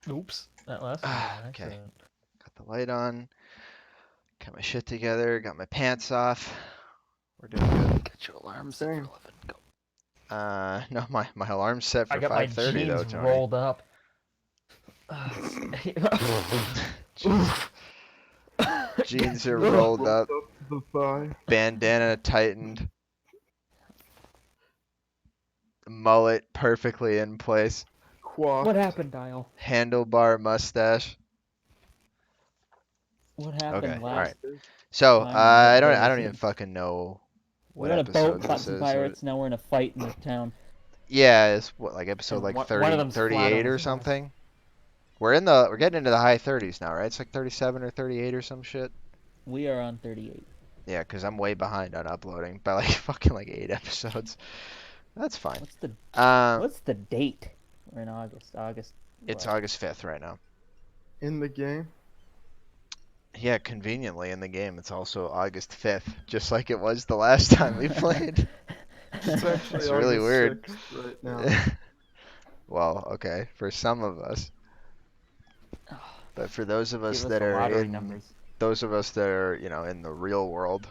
Oops, that last one was an Okay, accident. got the light on. Got my shit together. Got my pants off. We're doing good. Get your alarm set for Same. 11. Go. No, my alarm's set I for got my 5:30 though, jeans Tony. rolled up. Jesus. Jeans are rolled Rolled up, up the thigh. bandana tightened, mullet perfectly in place, What Quaffed. happened, Dial? handlebar mustache. What Okay, happened all last right. Bastard. So time on I Good don't Days? even fucking know We what went a boat, episode fought this some is. pirates. Now we're in a fight in the town. Yeah, it's what, like episode And like one of 30, them's flat on 38 or his ass. something. We're getting into the high 30s now, right? It's like 37 or 38 or some shit. We are on 38. Yeah, because I'm way behind on uploading by like fucking like 8 episodes. That's fine. What's the date? We're in August. August. It's What? August 5th right now. In the game. Yeah, conveniently in the game, it's also August 5th, just like it was the last time we played. It's actually It's really August weird. 6th right now. Well, okay, for some of us. But for those of us Give us that the are lottery in, numbers. those of us that are, in the real world.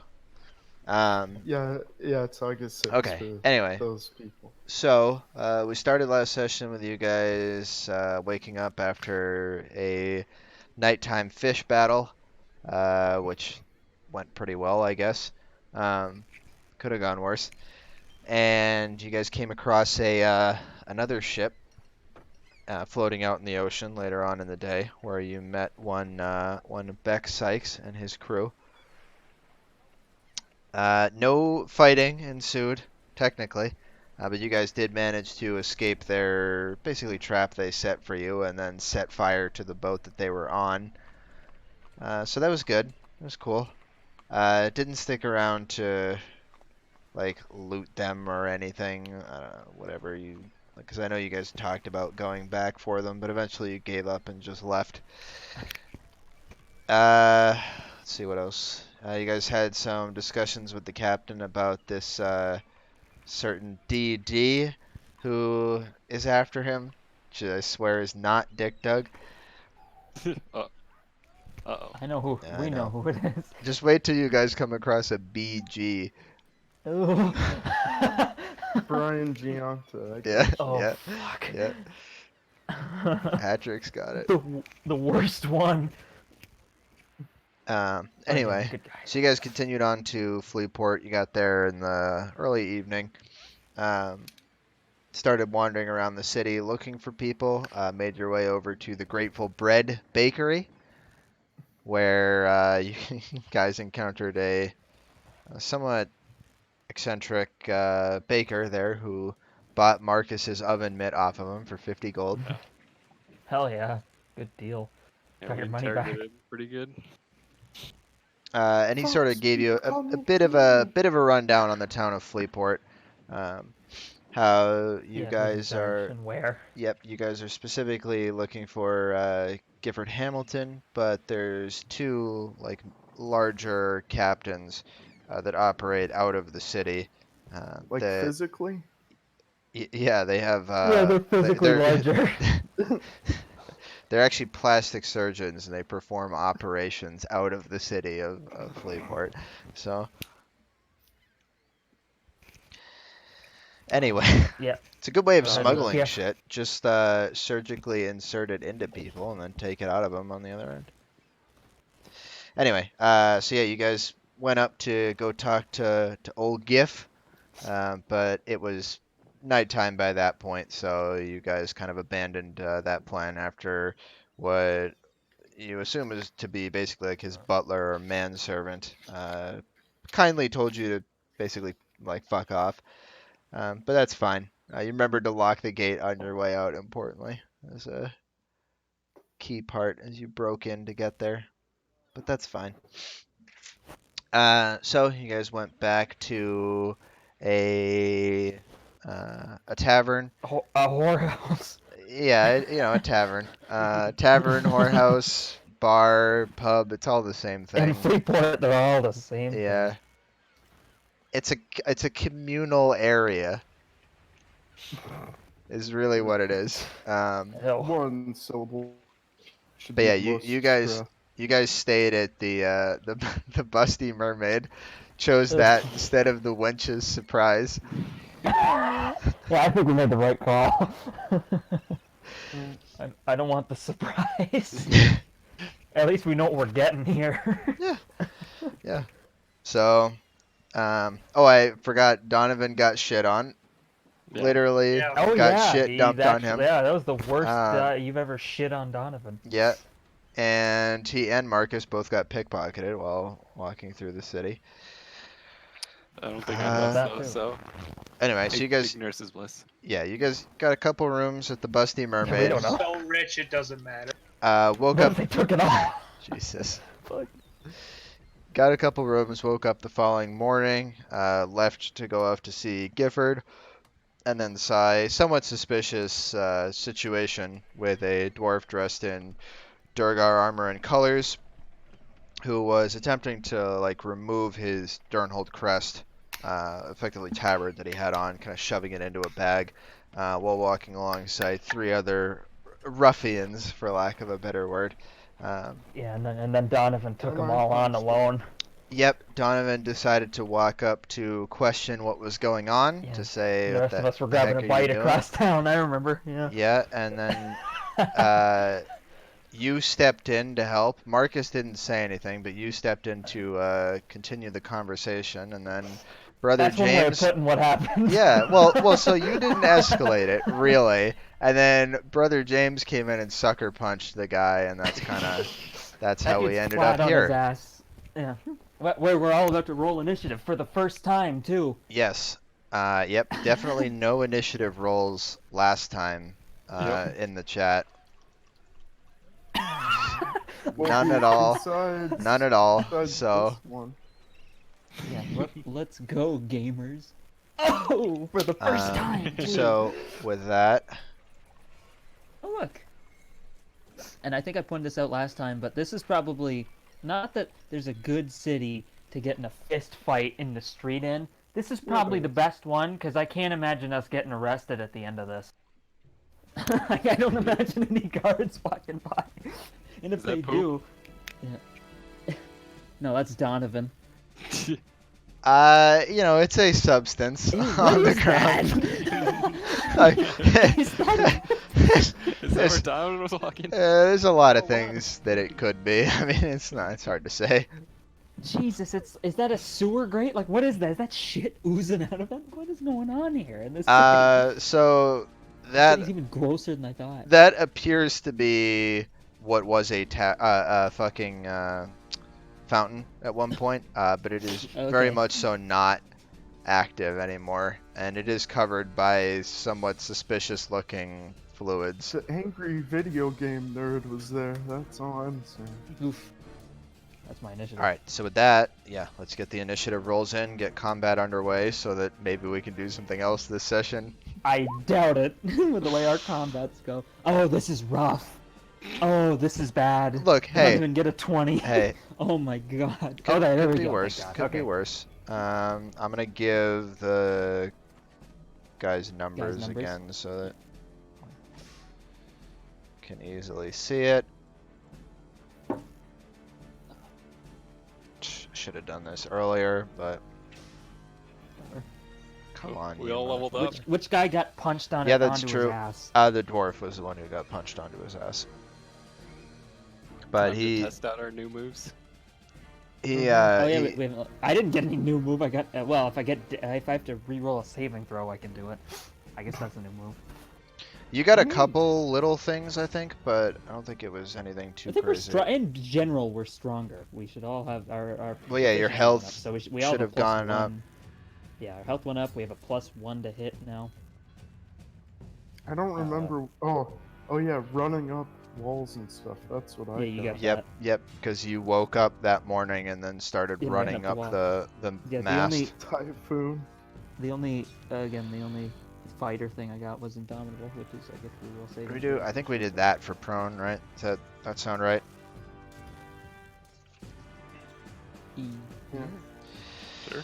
Yeah, it's August 6th Okay, for anyway. those people. So, we started last session with you guys waking up after a nighttime fish battle, which went pretty well, I guess. Could have gone worse. And you guys came across another ship floating out in the ocean later on in the day, where you met one Beck Sykes and his crew. No fighting ensued, technically, but you guys did manage to escape their basically trap they set for you, and then set fire to the boat that they were on. So that was good. It was cool. Didn't stick around to like loot them or anything, whatever you, because I know you guys talked about going back for them, but eventually you gave up and just left. Let's see what else. You guys had some discussions with the captain about this certain DD who is after him, which I swear is not Dick Dug. Uh-oh. I know who. Yeah, I We know know. who it is. Just wait till you guys come across a BG. Ooh. Brian Giunta. Yeah, Oh yeah, fuck. yeah. Patrick's got it. The worst one. Anyway, Good guy. so you guys continued on to Fleetport. You got there in the early evening. Started wandering around the city looking for people. Made your way over to the Grateful Bread Bakery, where you guys encountered a somewhat eccentric baker there who bought Marcus's oven mitt off of him for 50 gold. Hell yeah. Good deal. Yeah, Got we your money back. interrogated him pretty good. And he sort of gave you a bit of a rundown on the town of Fleetport. How you Yeah, guys are. and where? Yep, you guys are specifically looking for Gifford Hamilton, but there's two like larger captains that operate out of the city. Like that physically? Yeah, they have. Yeah, they're physically larger. They're actually plastic surgeons, and they perform operations out of the city of Fleetport. So, anyway, Yeah. it's a good way of Go ahead. smuggling Yeah. shit. Just surgically insert it into people and then take it out of them on the other end. Anyway, so yeah, you guys went up to go talk to old Giff, but it was nighttime by that point, so you guys kind of abandoned that plan after what you assume is to be basically like his butler or manservant kindly told you to basically like fuck off. But that's fine. You remembered to lock the gate on your way out, importantly, as a key part as you broke in to get there. But that's fine. So you guys went back to a tavern. A whorehouse. Yeah, a tavern. Tavern, whorehouse, bar, pub. It's all the same thing. In Freeport, they're all the same Yeah. thing. It's a communal area. Is really what it is. Hell. One syllable. Should But be yeah, most you stressed. guys stayed at the the Busty Mermaid, chose Ugh. that instead of the Wench's Surprise. Yeah, I think we made the right call. Alright. I don't want the surprise. At least we know what we're getting here. Yeah, yeah. So, oh, I forgot. Donovan got shit on. Yeah. Literally Yeah. Oh got yeah, shit dumped on him. yeah, that was the worst Um, you've ever shit on Donovan. yeah, and he and Marcus both got pickpocketed while walking through the city. I don't think I about was that though. too. So Anyway, so you guys, ignorance is bliss. yeah, you guys got a couple rooms at the Busty We Mermaid. don't know. So rich, it doesn't matter. Woke What up. if they took it all? Jesus. Fuck. Got a couple rooms. Woke up the following morning. Left to go off to see Gifford, and then saw a somewhat suspicious situation with a dwarf dressed in Durgar armor and colors, who was attempting to like remove his Durnhold crest, effectively tabard that he had on, kind of shoving it into a bag, while walking alongside three other ruffians, for lack of a better word. Yeah, and then Donovan took them Alright, all on that's alone. Yep, Donovan decided to walk up to question what was going on, Yeah. to say, The what rest of us were the heck grabbing are a you bite doing? across town. I remember. Yeah. Yeah, and then you stepped in to help. Marcus didn't say anything, but you stepped in to continue the conversation, and then Brother That's one way of James. putting what happened. Yeah, well, so you didn't escalate it really, and then Brother James came in and sucker punched the guy, and that's That how we dude's ended flat up on his here. ass. Yeah. We're all about to roll initiative for the first time too. Yes. Yep. Definitely no initiative rolls last time Yep. in the chat. Well, None at all. Besides, None at all. besides So, this one. Yeah. Let's go, gamers. Oh, for the first time. Too. so with that, Oh, look. And I think I pointed this out last time, but this is probably not that there's a good city to get in a fist fight in the street in. This is probably the best one because I can't imagine us getting arrested at the end of this. I don't imagine any guards walking by. And if Is that they Pope? do, yeah. No, that's Donovan. it's a substance on the ground. Is that- Is that where Donovan was walking? There's a lot of things that it could be. I mean, it's hard to say. Jesus, is that a sewer grate? Like, what is that? Is that shit oozing out of it? What is going on here in this city? So This that city's even grosser than I thought. that appears to be what was a fucking fountain at one point, but it is very Okay. much so not active anymore, and it is covered by somewhat suspicious looking fluids. The angry video game nerd was there. That's all I'm saying. Oof. That's my initiative. Alright, so with that, yeah, let's get the initiative rolls in, get combat underway so that maybe we can do something else this session. I doubt it, with the way our combats go. Oh, this is rough. Oh, this is bad. Look, I don't hey, even get a 20. hey, Oh my god. could, Okay, there could we be go. worse, Thank God. could Okay. be worse. I'm gonna give the guys numbers numbers? again so that can easily see it. Should have done this earlier, but come on. We you all mother- leveled up. Which guy got punched on Yeah, it that's onto true. his ass? The dwarf was the one who got punched onto his ass. But Time to he test out our new moves. Oh yeah, he- wait, I didn't get any new move. I got well. If I have to re-roll a saving throw, I can do it. I guess that's a new move. you got a couple little things, I think, but I don't think it was anything too I think crazy. in general we're stronger. We should all have our Well, yeah, your proficiency went health up, so we all should have have a gone +1. up. Yeah, our health went up. We have a +1 to hit now. I don't remember. Oh yeah, running up walls and stuff. That's what I. Yeah, you got Yep, because you woke up that morning and then started Yeah, running running up up the the Yeah, mast. Typhoon. the only fighter thing I got was Indomitable, which is I guess we will save. What did we do? I think we did that for prone, right? Does that sound right? Yeah. Sure.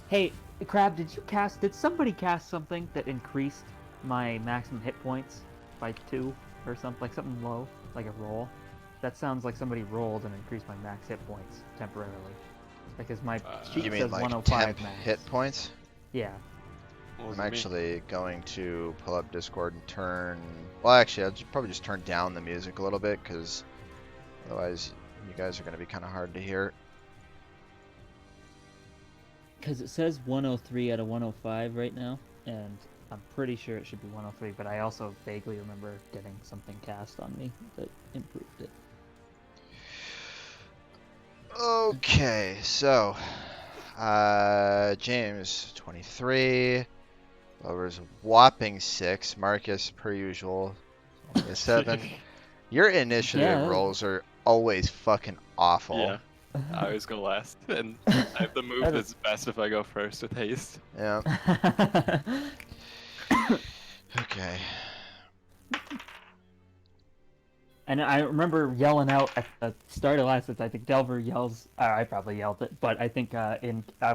Hey, Crab, did somebody cast something that increased my maximum hit points by 2 or something, like something low, like a roll? That sounds like somebody rolled and increased my max hit points temporarily. Because my sheet You says mean like 105 temp max. hit points? Yeah. What was I'm it mean? actually going to pull up Discord and turn. Well, actually, probably just turn down the music a little bit because otherwise, you guys are going to be kind of hard to hear. Because it says 103 out of 105 right now, and I'm pretty sure it should be 103, but I also vaguely remember getting something cast on me that improved it. Okay, so James 23, Lover's whopping 6, Marcus per usual only a 7. Your initiative Yeah. rolls are always fucking awful. Yeah, I always go last, and I have the move That that's best if I go first with haste. Yeah. Okay. And I remember yelling out at the start of last. I think Delver yells. I probably yelled it, but I think I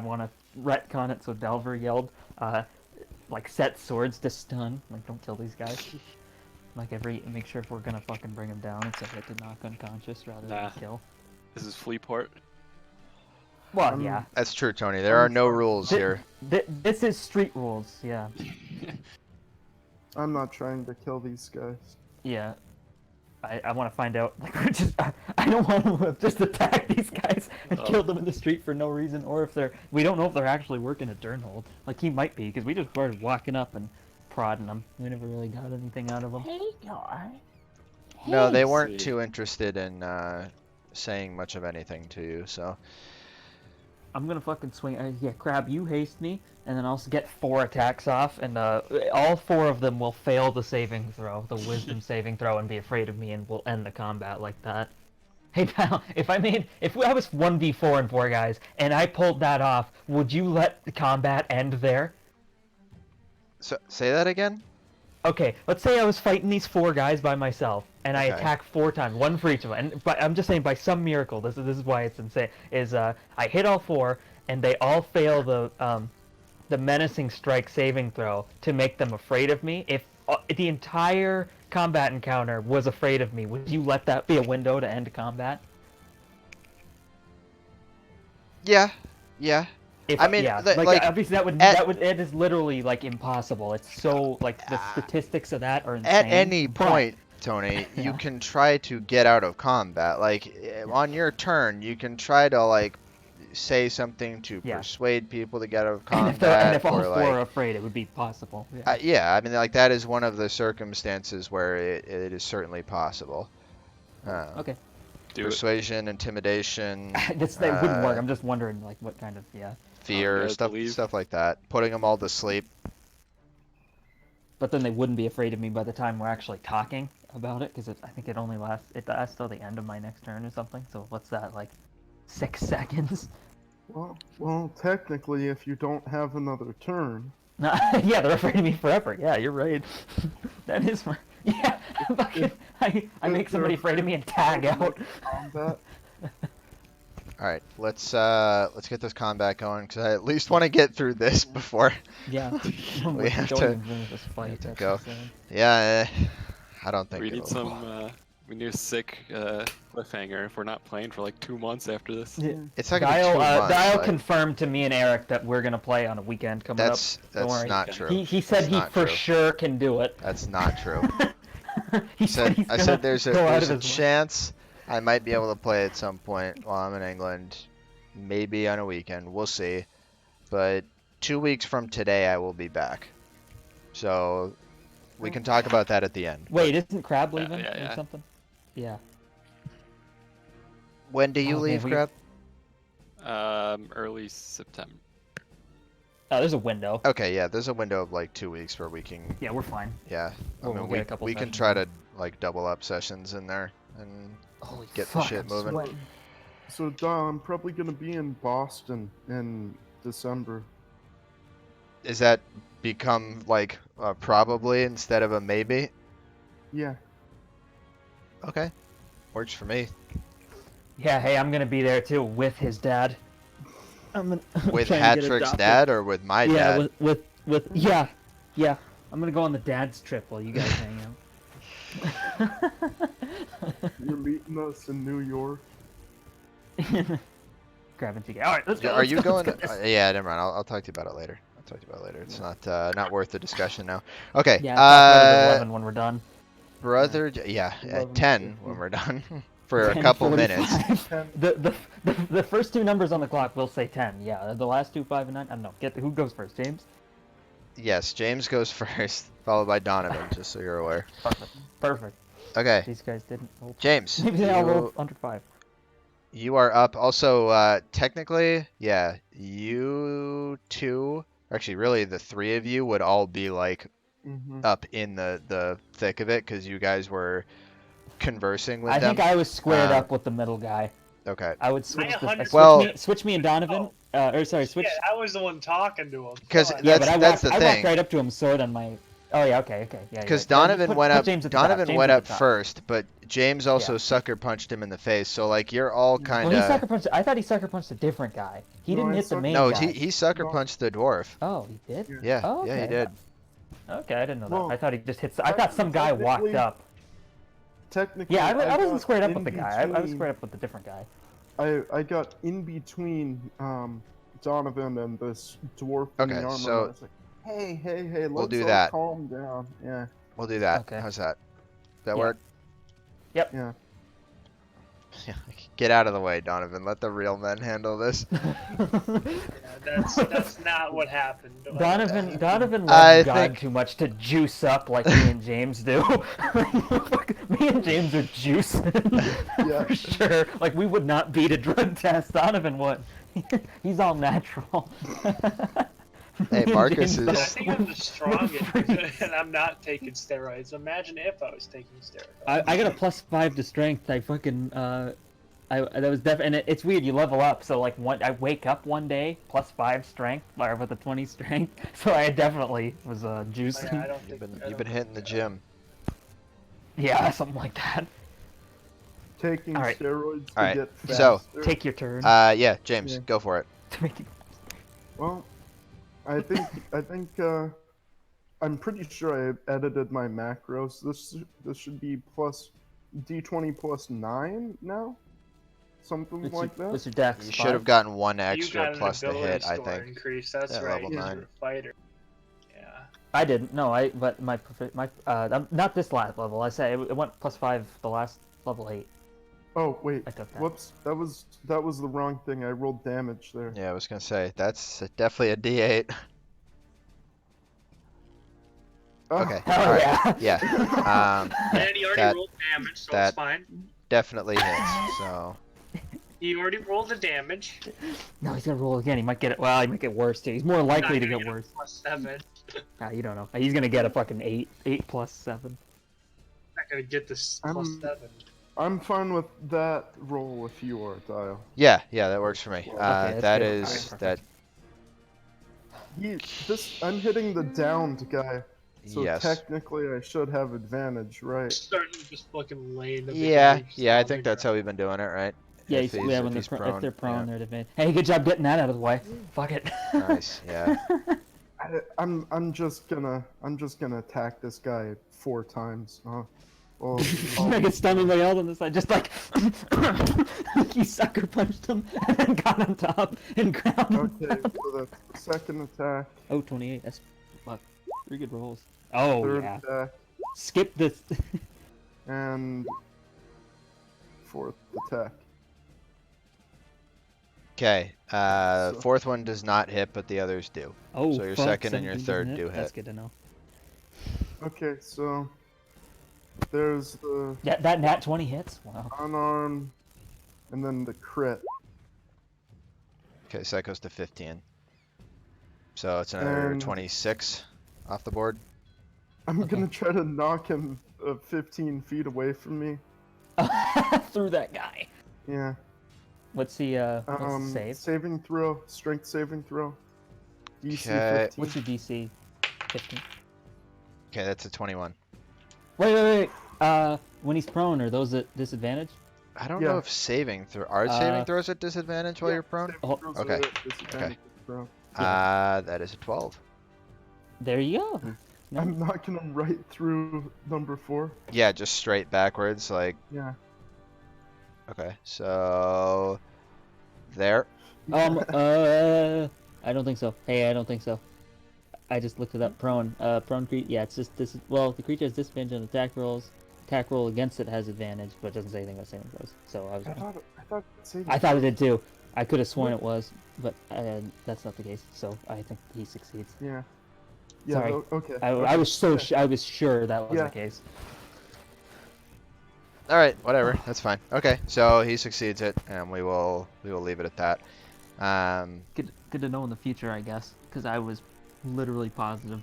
want to retcon it. So Delver yelled, like set swords to stun. Like don't kill these guys. Like make sure if we're gonna fucking bring them down, it's a hit to knock unconscious rather Nah. than kill. This is Fleaport. Well, yeah. That's true, Tony. There are no rules here. This is street rules. Yeah. I'm not trying to kill these guys. Yeah. I want to find out. Like, I don't want to just attack these guys and kill them in the street for no reason, or if we don't know if they're actually working a Durnhold. Like he might be, because we just started walking up and prodding them. We never really got anything out of them. Hey, guy. No, they Hey. weren't See. too interested in saying much of anything to you, so. I'm gonna fucking swing. Yeah, Crab, you haste me, and then I'll get 4 attacks off, and all 4 of them will fail the saving throw, the Wisdom saving throw, and be afraid of me, and we'll end the combat like that. Hey pal, if I was 1v4 and 4 guys, and I pulled that off, would you let the combat end there? So say that again? Okay, let's say I was fighting these 4 guys by myself, and I Okay. attack 4 times, 1 for each of them. But I'm just saying, by some miracle, this is why it's insane. I hit all 4, and they all fail the menacing strike saving throw to make them afraid of me. If the entire combat encounter was afraid of me, would you let that be a window to end combat? Yeah. Yeah. If, I mean, yeah, like, obviously it is literally like impossible. It's so like the statistics of that are insane. At any but- point, Tony, you Yeah. can try to get out of combat. Like on your turn, you can try to like say something to Yeah. persuade people to get out of and combat, if all or 4 like are afraid, it would be possible. Yeah. yeah. I mean, like that is one of the circumstances where it is certainly possible. Okay. Do it. Persuasion, intimidation, That wouldn't work. I'm just wondering, like, what kind of fear, yeah, stuff believe. like that. Putting them all to sleep. But then they wouldn't be afraid of me by the time we're actually talking about it, because I think it lasts till the end of my next turn or something. So what's that, like 6 seconds? Well, technically, if you don't have another turn, Yeah, they're afraid of me forever. Yeah, you're right. That is my yeah. I make somebody afraid of me and tag out. combat. All right, let's get this combat going because I at least want to get through this before. Yeah. We have Don't to- even finish this fight. to That's go. insane. Yeah, I don't think We need it'll. some. We need a sick cliffhanger if we're not playing for like 2 months after this. Yeah. It's not gonna be Dial, 2 months. Dial like, confirmed to me and Eric that we're gonna play on a weekend coming up. that's Don't worry. not true. He said That's he not for true. sure can do it. That's not true. He I he's said gonna there's go out a of his way. chance I might be able to play at some point while I'm in England, maybe on a weekend. We'll see. But 2 weeks from today, I will be back. So we can talk about that at the end. Wait, isn't Crab Yeah, leaving yeah, or yeah. something? Yeah. When do you Oh, man, leave, we- Crab? Early September. Oh, there's a window. Okay, yeah, there's a window of like 2 weeks where we can. Yeah, we're fine. Yeah, We'll get a couple we can sessions try in. to like double up sessions in there and Holy get the fuck, shit I'm moving. sweating. So, Dom, I'm probably gonna be in Boston in December. Is that become like probably instead of a maybe? Yeah. Okay, works for me. Yeah, hey, I'm gonna be there too with his dad. I'm gonna With try and get Hatrick's adopted. dad or with my Yeah, dad? with yeah. I'm gonna go on the dad's trip while you guys hang out. You're meeting us in New York. Grabbing TK. All right, let's go. Are Let's you go, let's going? go. This- Yeah, never mind. I'll talk to you about it later. I'll talk to you about it later. It's not worth the discussion now. Okay. Yeah, I'll talk about it at 11 when we're done. Yeah, at 11:50. 10 when we're done for a couple minutes. 10:45. The first two numbers on the clock will say 10. Yeah, the last two 5 and 9. I don't know. Who goes first, James? Yes, James goes first, followed by Donovan, just so you're aware. Perfect. Okay, These guys didn't roll. James, Maybe they all rolled under 5. you are up. Also, technically, yeah, you two, actually, really, the three of you would all be like Mm-hmm. up in the thick of it because you guys were conversing with I them. think I was squared up with the middle guy. Okay. I would switch. Well- Switch me and Donovan. Or sorry, switch. Yeah, I was the one talking to him. Because Fuck. Yeah, but that's the I thing. walked right up to him, sword on my. Oh yeah, okay. Yeah. Because yeah. No, Donovan put- went put up. James at the top. Donovan James went at up the top. first, but James also Yeah. sucker punched him in the face. So like you're all kind Well, he of. sucker punched. I thought he sucker punched a different guy. He No, didn't I hit the sucker- main No, guy. he sucker punched the dwarf. Oh, he did. Yeah, Oh, yeah, he okay. did. Okay, I didn't know that. Well, I thought he just hit. I thought some guy walked technically- up. Technically, Yeah, I wasn't got squared up in with the guy. I was between- squared up with the different guy. I got in between Donovan and this dwarf in Okay, the armor. so- and I was like, hey, let's do all that. calm down. Yeah. We'll do that. Okay. How's that? That Yeah. work? Yeah. Get out of the way, Donovan. Let the real men handle this. Yeah, that's not what happened. Donovan I loves God think- too much to juice up like me and James do. Me and James are juicing Yeah. for sure. Like we would not beat a drug test. Donovan would. He's all natural. Hey, Me and Marcus James, I is- though, think I'm the strongest, and I'm not taking steroids. Imagine if I was taking steroids. I got a +5 to strength. I fucking that was and it's weird. You level up, so like I wake up one day +5 strength, or with a 20 strength. So I definitely was juicing. Yeah, I don't You've think, been I you've don't been hitting the think- gym. Yeah, something like that. Taking All right. steroids to All right, get faster. so- Take your turn. Yeah, James, Yeah. go for it. to make it- Well, I think I'm pretty sure I edited my macros. This should be plus D20 plus 9 now, something like that. What's your dex? You should have gotten one You extra got an plus the ability hit, I score think. increase. That's At right. level 'cause 9. you're a fighter. Yeah. I didn't. No, but my not this last level. I said it went +5 the last level 8. Oh wait, I took that. whoops, that was the wrong thing. I rolled damage there. Yeah, I was gonna say that's definitely a D8. Oh, Okay. Hell All right. yeah. Yeah. And he already that- rolled damage, so that- it's fine. Definitely hits. So He already rolled the damage. No, he's gonna roll again. He might get it. Well, he might get worse too. He's more likely to Not get gonna worse. a +7. Nah, you don't know. He's gonna get a fucking 8. 8 plus 7. Not gonna get this I'm- +7. I'm fine with that roll if you are, Dial. yeah, that works for me. Okay, that's That good. is Alright, that. I'm hitting the downed guy, so Yes. technically I should have advantage, right? Starting to just fucking lay in the Yeah, beginning, yeah. I just think that's how we've been doing it, right? Yeah, If yeah. if When he's if they're prone, yeah. they're advanced. Hey, good job getting that out of the way. Fuck it. Nice. Yeah. I'm just gonna attack this guy 4 times. Well, He's gonna get stunned by else on the side, just like you sucker punched him and then got on top and ground him. okay, so the second attack, Oh, 28. That's fuck. 3 good rolls. Oh third yeah. attack, Skip this. and fourth attack. Okay. So- Fourth one does not hit, but the others do. Oh. So your fuck, second and your 17 third doesn't do hit. That's good to know. Okay, so there's the Yeah, that nat 20 hits. Wow. unarmed, and then the crit. Okay, so that goes to 15. So it's another And- 26 off the board. I'm Okay. gonna try to knock him 15 feet away from me. Through that guy. Yeah. What's the save? Saving throw, strength saving throw. DC Okay. 15. What's your DC? 15. Okay, that's a 21. Wait. When he's prone, are those at disadvantage? I don't Yeah. know if saving saving Uh, throws at disadvantage while you're prone. Saving Oh, throws okay, are at disadvantage, throw. That is a 12. There you go. No? I'm not gonna write through number 4. Yeah, just straight backwards, like, Yeah. okay, so there. I don't think so. Hey, I don't think so. I just looked it up. Prone. Prone creature. Yeah, it's just this. Well, the creature has disadvantage on attack rolls. Attack roll against it has advantage, but it doesn't say anything about saving throws. So I was wrong. I thought saving. I thought it did too. I could have sworn it was, but that's not the case. So I think he succeeds. Yeah. Yeah. Sorry. Okay. I okay. was so Yeah. I was sure that was Yeah. the case. All right, whatever, that's fine. Okay, so he succeeds it, and we will leave it at that. Good to know in the future, I guess, because I was literally positive.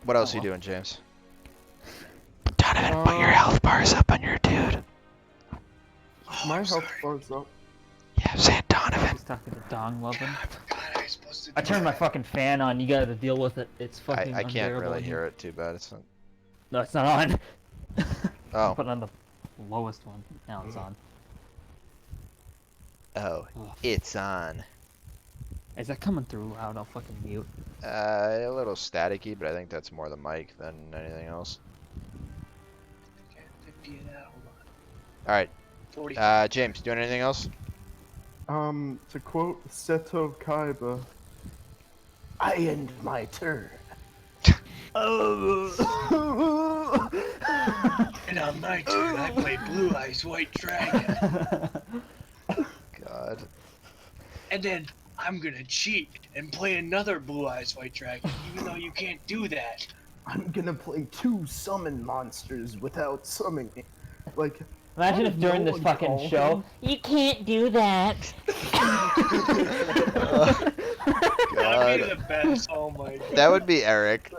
What else Oh, are you well. doing, James? Donovan, put your health bars up on your dude. My health bar's up. Yeah, say it, I Donovan. was talking to Dong Lovin. I forgot I was supposed to. I turned my fucking fan on. You gotta deal with it. It's fucking I can't unbearable really in hear it too bad. It's not. No, it's not on. Oh. Put it on the lowest one. Now it's on. Oh, Ugh. it's on. Is that coming through loud? I'll fucking mute. A little staticky, but I think that's more the mic than anything else. Okay, 50 of that. Hold on. All right, 40. James, doing anything else? To quote Seto Kaiba, I end my turn. And on my turn, I play Blue Eyes White Dragon. God. And then I'm gonna cheat and play another Blue Eyes White Dragon, even though you can't do that. I'm gonna play 2 summon monsters without summoning. Like, Imagine how if did during no this one fucking call show, him? you can't do that. That'd be God. the best. Oh my god. That would be Eric.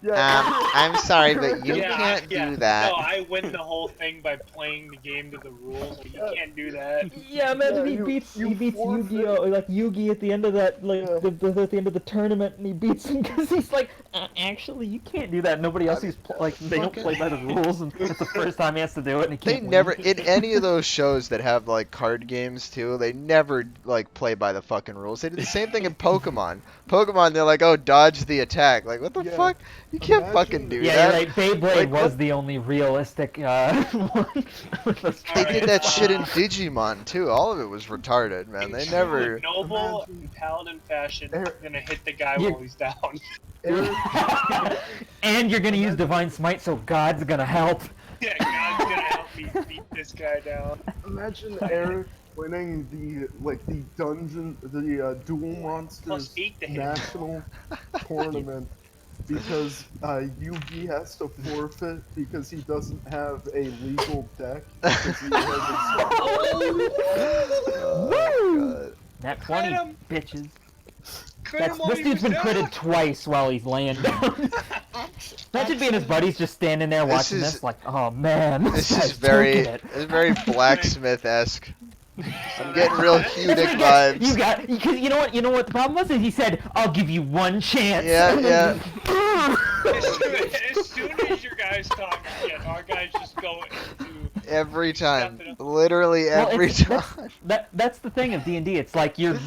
Yeah. I'm sorry, but you Yeah, can't yeah. do that. No, I win the whole thing by playing the game to the rules. But you can't do that. Yeah, imagine Yeah, he you- beats you forfeit. Yu-Gi-Oh, like Yugi at the end of that, like Yeah. at the end of the tournament, and he beats him because he's like, actually, you can't do that. Nobody else is like they don't play by the rules, and it's the first time he has to do it, and he They can't. never, win. in any of those shows that have like card games too, they never like play by the fucking rules. They did the same thing in Pokemon. Pokemon, they're like, oh, dodge the attack. Like, what the Yeah. fuck? You can't Imagine- fucking do Yeah, that. you're right. Beyblade Like, was what- the only realistic one. with those They Alright, did that shit in uh, Digimon too. All of it was retarded, man. They never. Noble Imagine- and paladin fashion. Eric- I'm gonna hit the guy You- while he's down. Eric, And you're gonna use Divine Smite, so God's gonna help. Yeah, God's gonna help me beat this guy down. imagine Eric winning the Duel Monsters Plus 8 to hit. national tournament because Yugi has to forfeit because he doesn't have a legal deck. Because he has Oh, God. Nat Crit 20, him. bitches. Crit him while This he dude's was been down. critted twice while he's laying down. Imagine being his buddies just standing there This watching is- this, like, oh man, This guy's is very, taking it. it's very blacksmith-esque. I'm getting real That's- Hudic Yes, vibes. you got, because you know what the problem was? Is he said, I'll give you one chance. Yeah, And then As soon as your guys talk shit, our guys just go into. Every time, Stepping up. literally Well, every it's- time. that's the thing of D&D. It's like you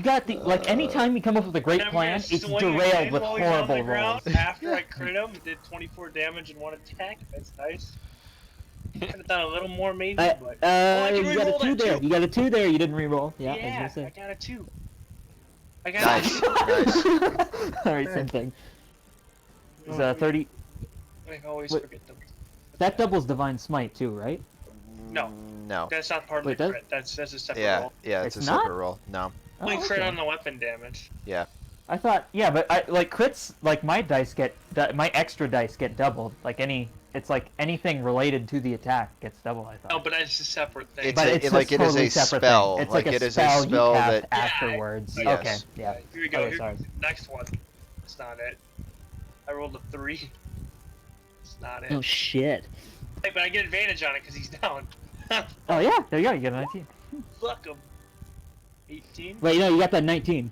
got the like anytime you come up with a great And I'm plan, gonna it's swing derailed again with while he's on the horrible ground. rolls. After I crit him, did 24 damage and 1 attack. That's nice. Could have done a little more maybe, but. I can You got a reroll 2 that there. too. You got a 2 there. You didn't reroll. Yeah, I Yeah, was I gonna got a 2. I got Nice, a 2. nice. All right, same thing. It's 30. I always Wait. forget them. That doubles Divine Smite too, right? No. No. That's not part of Wait, the that- crit. That's a separate Yeah, roll. yeah, it's It's a not? separate roll. No. Oh, Only crit okay. on the weapon damage. I thought, yeah, but I like crits. Like my dice get, my extra dice get doubled. Like it's like anything related to the attack gets doubled. I thought. No, but it's a separate thing. It's but a- it's like a it is totally a separate spell. Thing. It's Like like it a is a spell spell you cast that- Yeah, afterwards. yes. Okay, yeah. Here we go. Okay, Here, sorry. next one. That's not it. I rolled a 3. It's not it. Oh shit. Hey, but I get advantage on it because he's down. Oh yeah, there you go. You got a 19. Fuck him. 18? Wait, no, you got that 19.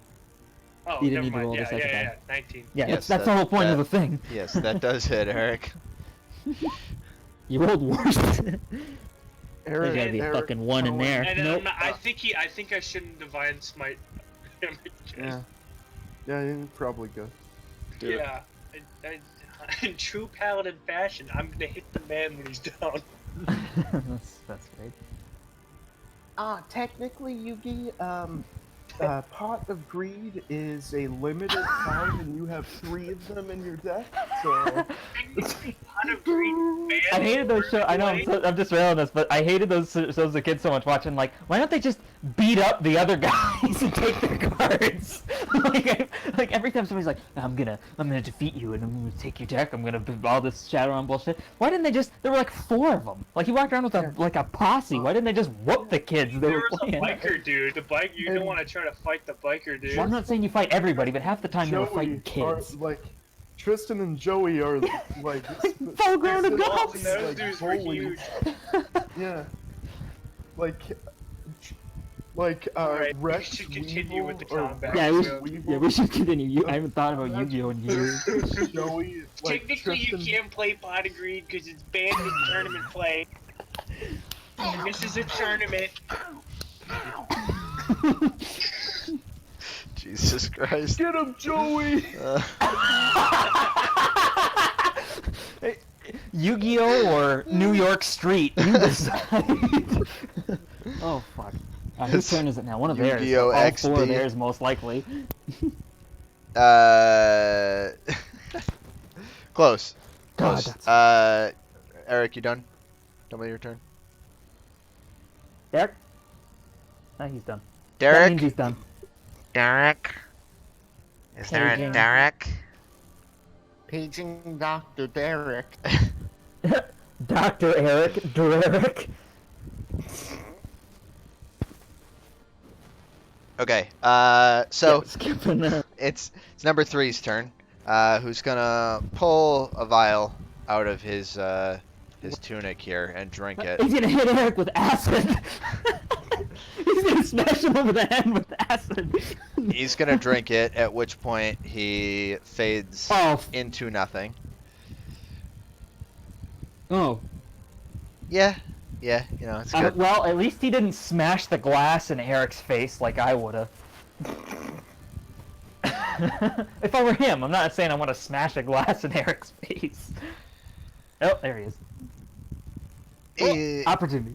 Oh, you didn't never need to mind. roll the Yeah, second yeah, time. yeah. 19. Yeah, Yes, that's the that- whole point of that- the thing. Yes, that does hit, Eric. You rolled worse. There's Eric, gotta be a Eric fucking 1 in Cohen. there. And then Nope. I'm not, I think I shouldn't divine smite him. Yeah. Yeah, you're probably good. Do it. Yeah. in true paladin fashion, I'm gonna hit the man when he's down. That's great. Technically, Yugi, Pot of Greed is a limited time, and you have 3 of them in your deck, so... Technically, Pot of Greed banned I hated those shows. I know I'm just railing this, but I hated those shows as a kid so much. Watching like, why don't they just beat up the other guys and take their cards? like every time somebody's like, I'm gonna defeat you and I'm gonna take your deck. I'm gonna do all this Shadowrun bullshit. Why didn't they just? There were like 4 of them. Like he walked around with a posse. Why didn't they just whoop the kids they There were was a playing? biker dude. The bike. You don't want to try to fight the biker dude. Well, I'm not saying you fight everybody, but half the time they were fighting kids. Tristan and Joey are like Full-grown specific, adults. Those like, dudes were bullies. huge. Yeah. Like Alright, we Rex should continue with the Weevil, or combat. Yeah, Rex yeah, we should continue. I haven't thought about Yu-Gi-Oh in years. Joey, like, Technically, you Tristan, can't play Pot of Greed because it's banned in tournament play. This is a tournament. Jesus Christ. Get him, Joey! Yu-Gi-Oh or New York Street? You decide. Oh fuck. Whose turn is it now? One of theirs. Yu-Gi-Oh! All 4 of XP. theirs, most likely. Close. God, Close. Eric, you done? Done with your turn? Derek? No, he's done. That means Derek? he's done. Derek? Is there a Paging. Derek? Paging Dr. Derek. Dr. Eric, Derek. Okay. Yeah, skipping that. it's number 3's turn. Who's gonna pull a vial out of his tunic here and drink it. He's gonna hit Eric with acid. He's gonna smash him over the head with acid. He's gonna drink it, at which point he fades Oh. into nothing. Oh. Yeah, it's good. Well, at least he didn't smash the glass in Eric's face like I would've. If I were him, I'm not saying I want to smash a glass in Eric's face. Oh, there he is. Eh, Opportunity.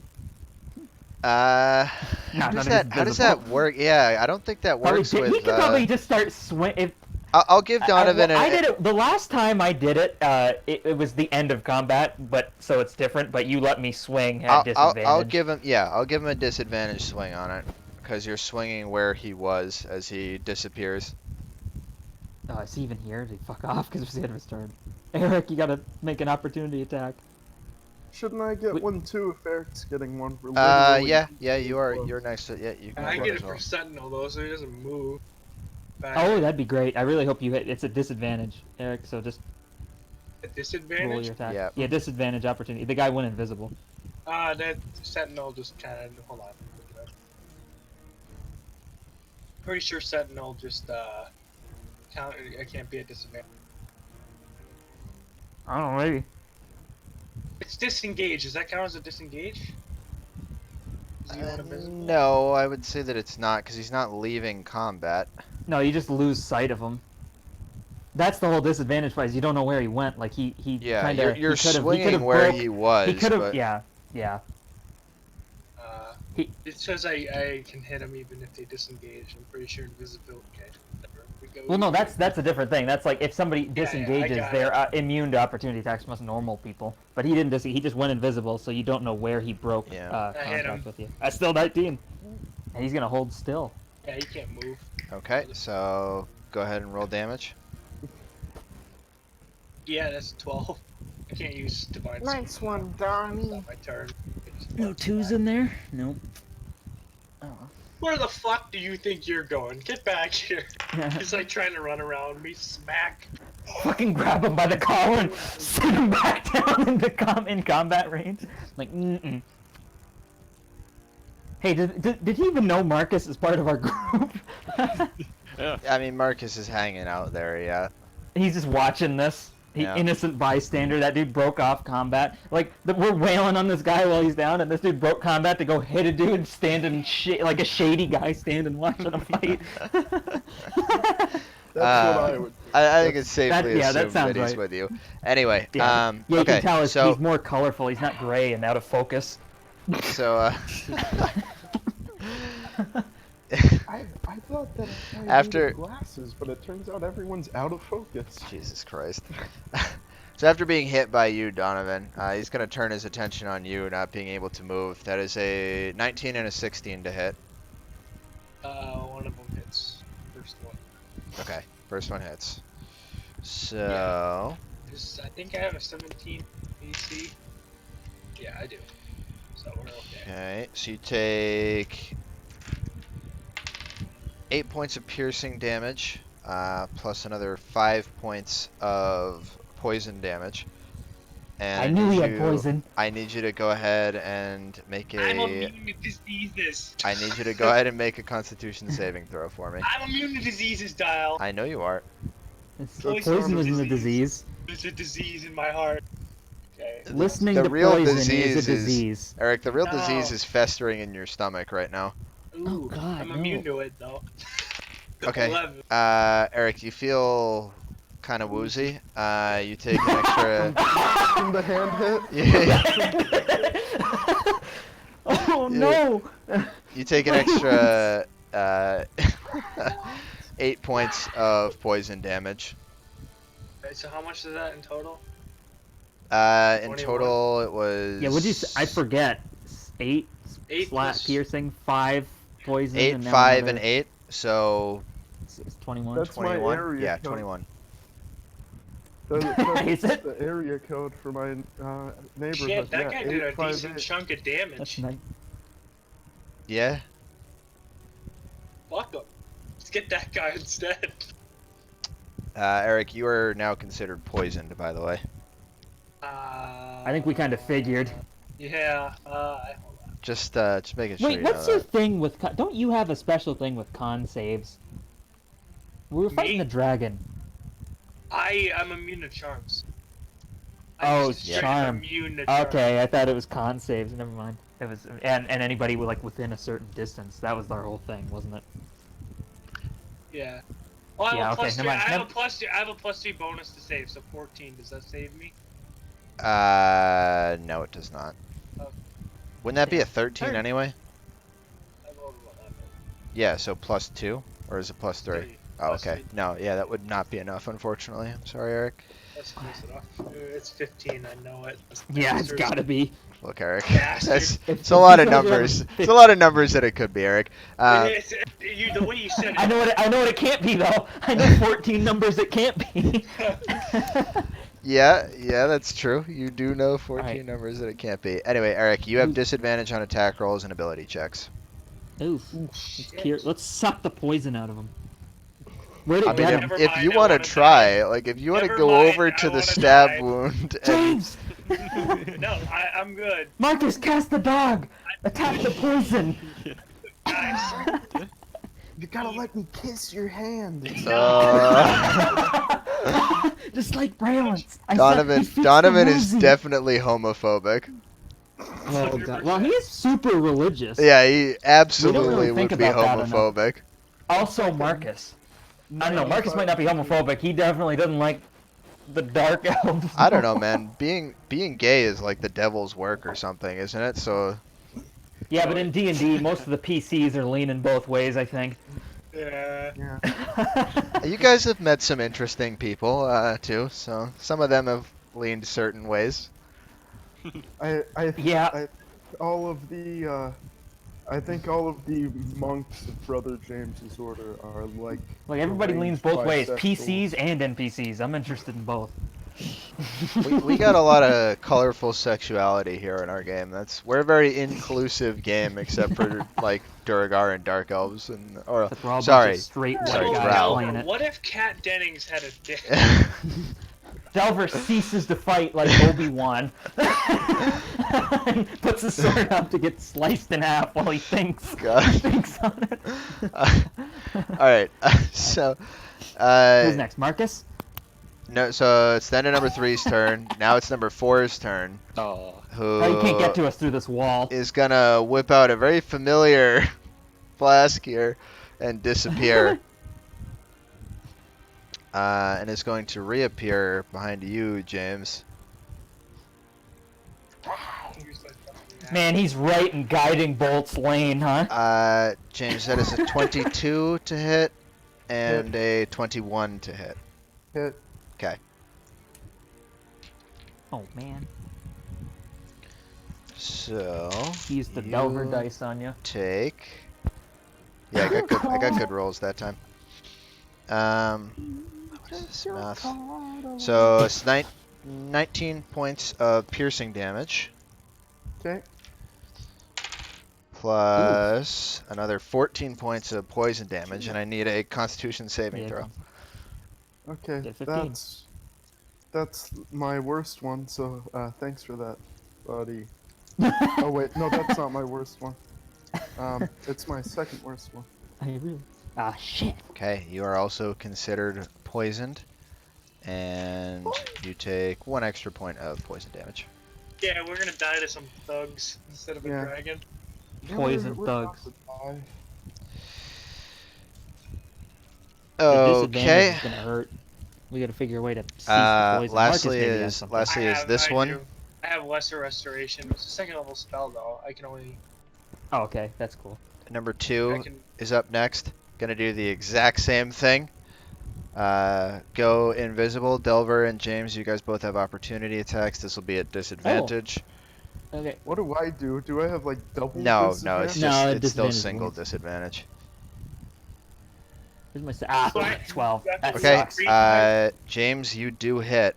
how No, does none of that it's visible. work? Yeah, I don't think that Probably works he with. could probably just start swing. I'll give Donovan I did it the last time I did it. It was the end of combat, but so it's different. But you let me swing at disadvantage. I'll give him. Yeah, I'll give him a disadvantage swing on it, because you're swinging where he was as he disappears. Oh, is he even here? Did he fuck off because it was the end of his turn? Eric, you gotta make an opportunity attack. Shouldn't I get Wait. one too if Eric's getting one? For literally Yeah, two you are. close? You're next to. Yeah, you can. I run get as it well. for Sentinel though, so he doesn't move. Back Oh, that'd be great. I really hope you hit. It's a disadvantage, Eric. So just at roll disadvantage. your attack. Yeah. Yeah, disadvantage opportunity. The guy went invisible. That Sentinel just kind of hold on. Pretty sure Sentinel just count. I can't be at disadvantage. I don't know, maybe. It's disengage. Does that count as a disengage? Is he on invisible? No, I would say that it's not, because he's not leaving combat. No, you just lose sight of him. That's the whole disadvantage part. Is you don't know where he went. Like he Yeah, kinda, you're he could've swinging where broke- he was. He could have. but Yeah. It says I can hit him even if they disengage. I'm pretty sure invisibility. Okay. whatever. We go. Well, no, that's a different thing. That's like if somebody I disengages, got they're immune to opportunity attacks from us normal people. But he didn't. He just went invisible, so you don't know where he broke Yeah. I hit him. contact with you. That's still 19, and he's gonna hold still. Yeah, he can't move. Okay, so go ahead and roll damage. Yeah, that's 12. I can't use divine. Nice Smite. one, Donnie. Not my turn. No twos in there. Nope. Oh. Where the fuck do you think you're going? Get back here. He's like trying to run around me. Smack. Fucking grab him by the collar and send him back down in combat range. Like, mm-mm. Hey, did he even know Marcus is part of our group? Yeah. I mean, Marcus is hanging out there, yeah. He's just watching this. He Yeah. innocent bystander. That dude broke off combat. Like we're wailing on this guy while he's down, and this dude broke combat to go hit a dude standing like a shady guy standing watching him fight. That's what I would. I think it's safely that assumed sounds that he's right. with you. Anyway, Yeah, you okay, can tell so he's more colorful. He's not gray and out of focus. so I thought that I after needed glasses, but it turns out everyone's out of focus. Jesus Christ. So after being hit by you, Donovan, he's gonna turn his attention on you, not being able to move. That is a 19 and a 16 to hit. One of them hits. First one. Okay, first one hits. So I think I have a 17 AC. Yeah, I do. So we're okay. okay, so you take 8 points of piercing damage, plus another 5 points of poison damage. And I knew he had poison. I need you to go ahead and make I'm a. immune to diseases. I need you to go ahead and make a Constitution saving throw for me. I'm immune to diseases, Dial. I know you are. Poison isn't a disease. There's a disease in my heart. Okay. Listening The to real poison disease is a is- disease. Eric, the real No. disease is festering in your stomach right now. Ooh, God, I'm no. immune to it though. Okay. 11. Eric, you feel kind of woozy. You take an extra. From the hand hit. Oh You- no! You take an extra 8 points of poison damage. Okay, so how much is that in total? In 21? total, it was. Yeah, what'd you say? I forget. 8 8 slap plus- piercing, 5 poison, 8, and now 5, another, and 8. So It's 21. That's my 21. area Yeah, code. 21. Is That's it? the area code for my neighborhood. Shit, that yeah, guy did a 858. decent chunk of damage. That's nice. Yeah. Fuck him. Let's get that guy instead. Eric, you are now considered poisoned, by the way. I think we kind of figured. Yeah. Hold on. Just making sure Wait, you know what's your that. thing with don't you have a special thing with con saves? We were fighting Me? the dragon. I'm immune to charms. Oh, just straight up charm. Immune to charms. Okay, I thought it was con saves. Never mind. It was and anybody with like within a certain distance. That was our whole thing, wasn't it? Yeah. Well, I have Yeah, a okay, plus never 3. mind. I have a plus 3 bonus to save, so 14. Does that save me? No, it does not. Oh. Wouldn't that be Yeah. a 13 Third. anyway? I rolled a 11. Yeah, so plus 2? Or is it plus 3? Oh, Plus okay. 3. No, yeah, that would not be enough, unfortunately. I'm sorry, Eric. That's close enough. It's 15. I know it. Yeah, it's gotta be. Look, Eric. Bastard. It's a lot of It's only numbers. 11. It's a lot of numbers that it could be, Eric. The way you said it. I know what it can't be though. I know 14 numbers it can't be. Yeah, that's true. You do know 14 Alright. numbers that it can't be. Anyway, Eric, you have disadvantage on attack rolls and ability checks. Oof. Shit. Let's suck the poison out of him. Where'd it I mean, get him? Never if mind, you I want to wanna try, like, if you want to Never go mind, over I to the wanna stab die. wound and James! No, I'm good. Marcus, cast the dog! Attack the poison! Guys. You gotta let me kiss your hand. Just like Braylon's. Donovan is definitely homophobic. Oh god. Well, he is super religious. Yeah, he absolutely really think would be about that enough. homophobic. Also, Marcus. I don't know. Marcus might not be homophobic. He definitely doesn't like the dark elves. I don't know, man. Being gay is like the devil's work or something, isn't it? So Yeah, but in D&D, most of the PCs are leaning both ways, I think. Yeah. Yeah. you guys have met some interesting people too. So some of them have leaned certain ways. Yeah. All of the I think all of the monks of Brother James's order are like. Like, everybody leans both ways. bisexual. PCs and NPCs. I'm interested in both. We got a lot of colorful sexuality here in our game. We're a very inclusive game, except for like Durgar and Dark Elves and Except we're all a bunch sorry. of straight white Sorry, guys Drow. playing it. What if Kat Dennings had a dick? Delver ceases to fight like Obi-Wan. And puts his sword up to get sliced in half while he thinks. God. Thinks on it. All right, so Who's next? Marcus? no, so it's then to number 3's turn. Now it's number 4's turn. Oh. Who Oh, you can't get to us through this wall. is gonna whip out a very familiar flask here and disappear. and is going to reappear behind you, James. Man, he's right in guiding Bolt's lane, huh? James, that is a 22 to hit and a 21 to hit. Hit. Okay. Oh man, So he used the you Delver dice on you. take. Yeah, I got good rolls that time. What is this math? So it's 19 points of piercing damage Okay. plus another 14 points of poison damage, and I need a Constitution saving Yeah, throw. Okay. Get 15. That's my worst one. So thanks for that, buddy. Oh wait, no, that's not my worst one. It's my second worst one. I really. Ah shit. Okay, you are also considered poisoned, and you take 1 extra point of poison damage. Yeah, we're gonna die to some thugs instead of a Yeah. dragon. Yeah, Poison we're thugs. about to die. The disadvantage Okay. is gonna hurt. We gotta figure a way to cease the poison. Lastly Marcus maybe has is something. lastly is this I one. do. I have lesser restoration. It's a second level spell though. I can only. Oh, okay, that's cool. Number I 2 can. is up next. Gonna do the exact same thing. Go invisible. Delver and James, you guys both have opportunity attacks. This will be at disadvantage. Okay. What do I do? Do I have like double No, disadvantage? it's No, just a it's still disadvantage single won't. disadvantage. Here's my 12. That Okay, sucks. James, you do hit.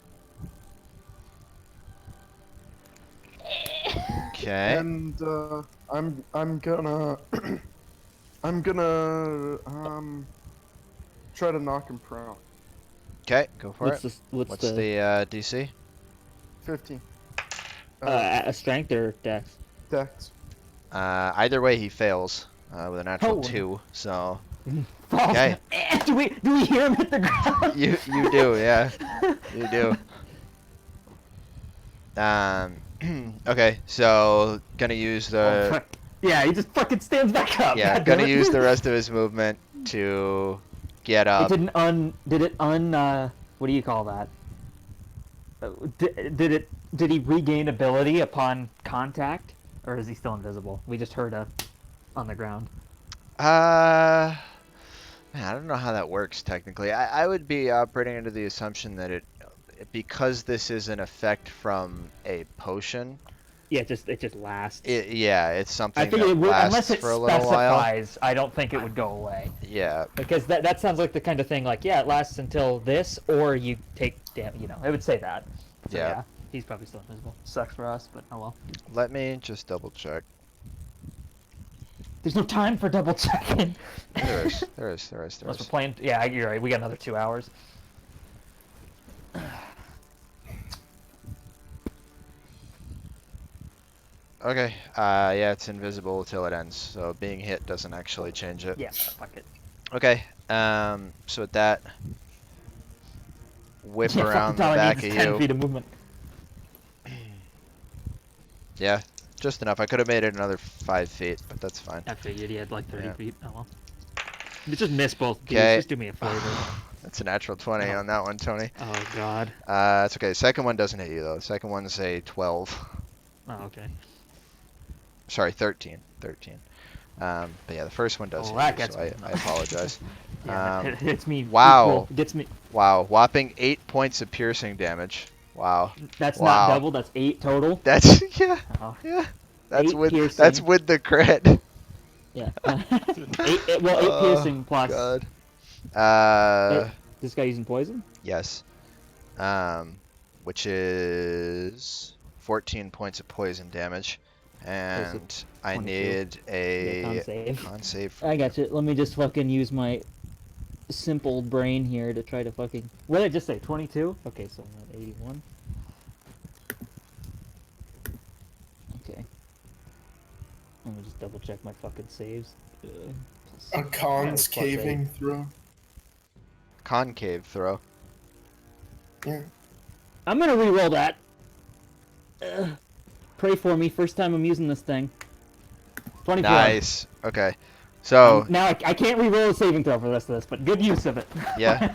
Okay. And I'm gonna I'm gonna try to knock him prone. Okay, go for it. What's What's the the DC? 15. a strength or dex? Dex. Either way, he fails with a natural Oh. 2. So Okay. Do we hear him hit the ground? you do, yeah, you do. Okay, so gonna use the Yeah, he just fucking stands back up. yeah, God damn gonna it. use the rest of his movement to get It up. didn't did it what do you call that? Did he regain ability upon contact, or is he still invisible? We just heard a on the ground. Man, I don't know how that works technically. I would be operating under the assumption that because this is an effect from a potion. Yeah, it just lasts. Yeah, it's I something think that it would, lasts unless it for a little while. specifies. I don't think it would go away. Yeah. Because that sounds like the kind of thing like, yeah, it lasts until this, or you take damn, it would say that. So, Yeah. yeah, he's probably still invisible. Sucks for us, but oh well. Let me just double check. There's no time for double checking. There is. Unless we're playing, yeah, you're right. We got another 2 hours. Okay. Yeah, it's invisible till it ends. So being hit doesn't actually change it. Yeah, fuck it. Okay. So with that, whip Yeah, around the fucking back needs of 10 you. feet of movement. Yeah, just enough. I could have made it another 5 feet, but that's fine. I figured he had like 30 Yeah. feet. Oh well. You just miss both dudes. Okay. Just do me a favor. That's a natural 20 Oh. on that one, Tony. Oh god. It's okay. The second one doesn't hit you though. The second one's a 12. Oh okay. Sorry, 13. 13. But yeah, the first one does Oh, hit that you, gets so me. I apologize. Yeah, it hits me. wow. Equal, gets me. Wow, whopping 8 points of piercing damage. Wow. That's Wow. not double. That's 8 total. That's yeah. Oh. Yeah. That's 8 with piercing. the crit. Yeah. 8 piercing plus. God. This guy using poison? Yes. Which is 14 points of poison damage. And I 22. need a Con save. con save. I got you. Let me just fucking use my simple brain here to try to fucking. What did I just say? 22? Okay, so I'm at 81. Okay. Let me just double check my fucking saves. A con's plus 8. caving throw. Concave throw. Yeah. I'm gonna re-roll that. Pray for me. First time I'm using this thing. 24. Nice. Okay. So Now I can't re-roll a saving throw for the rest of this, but good use of it. yeah.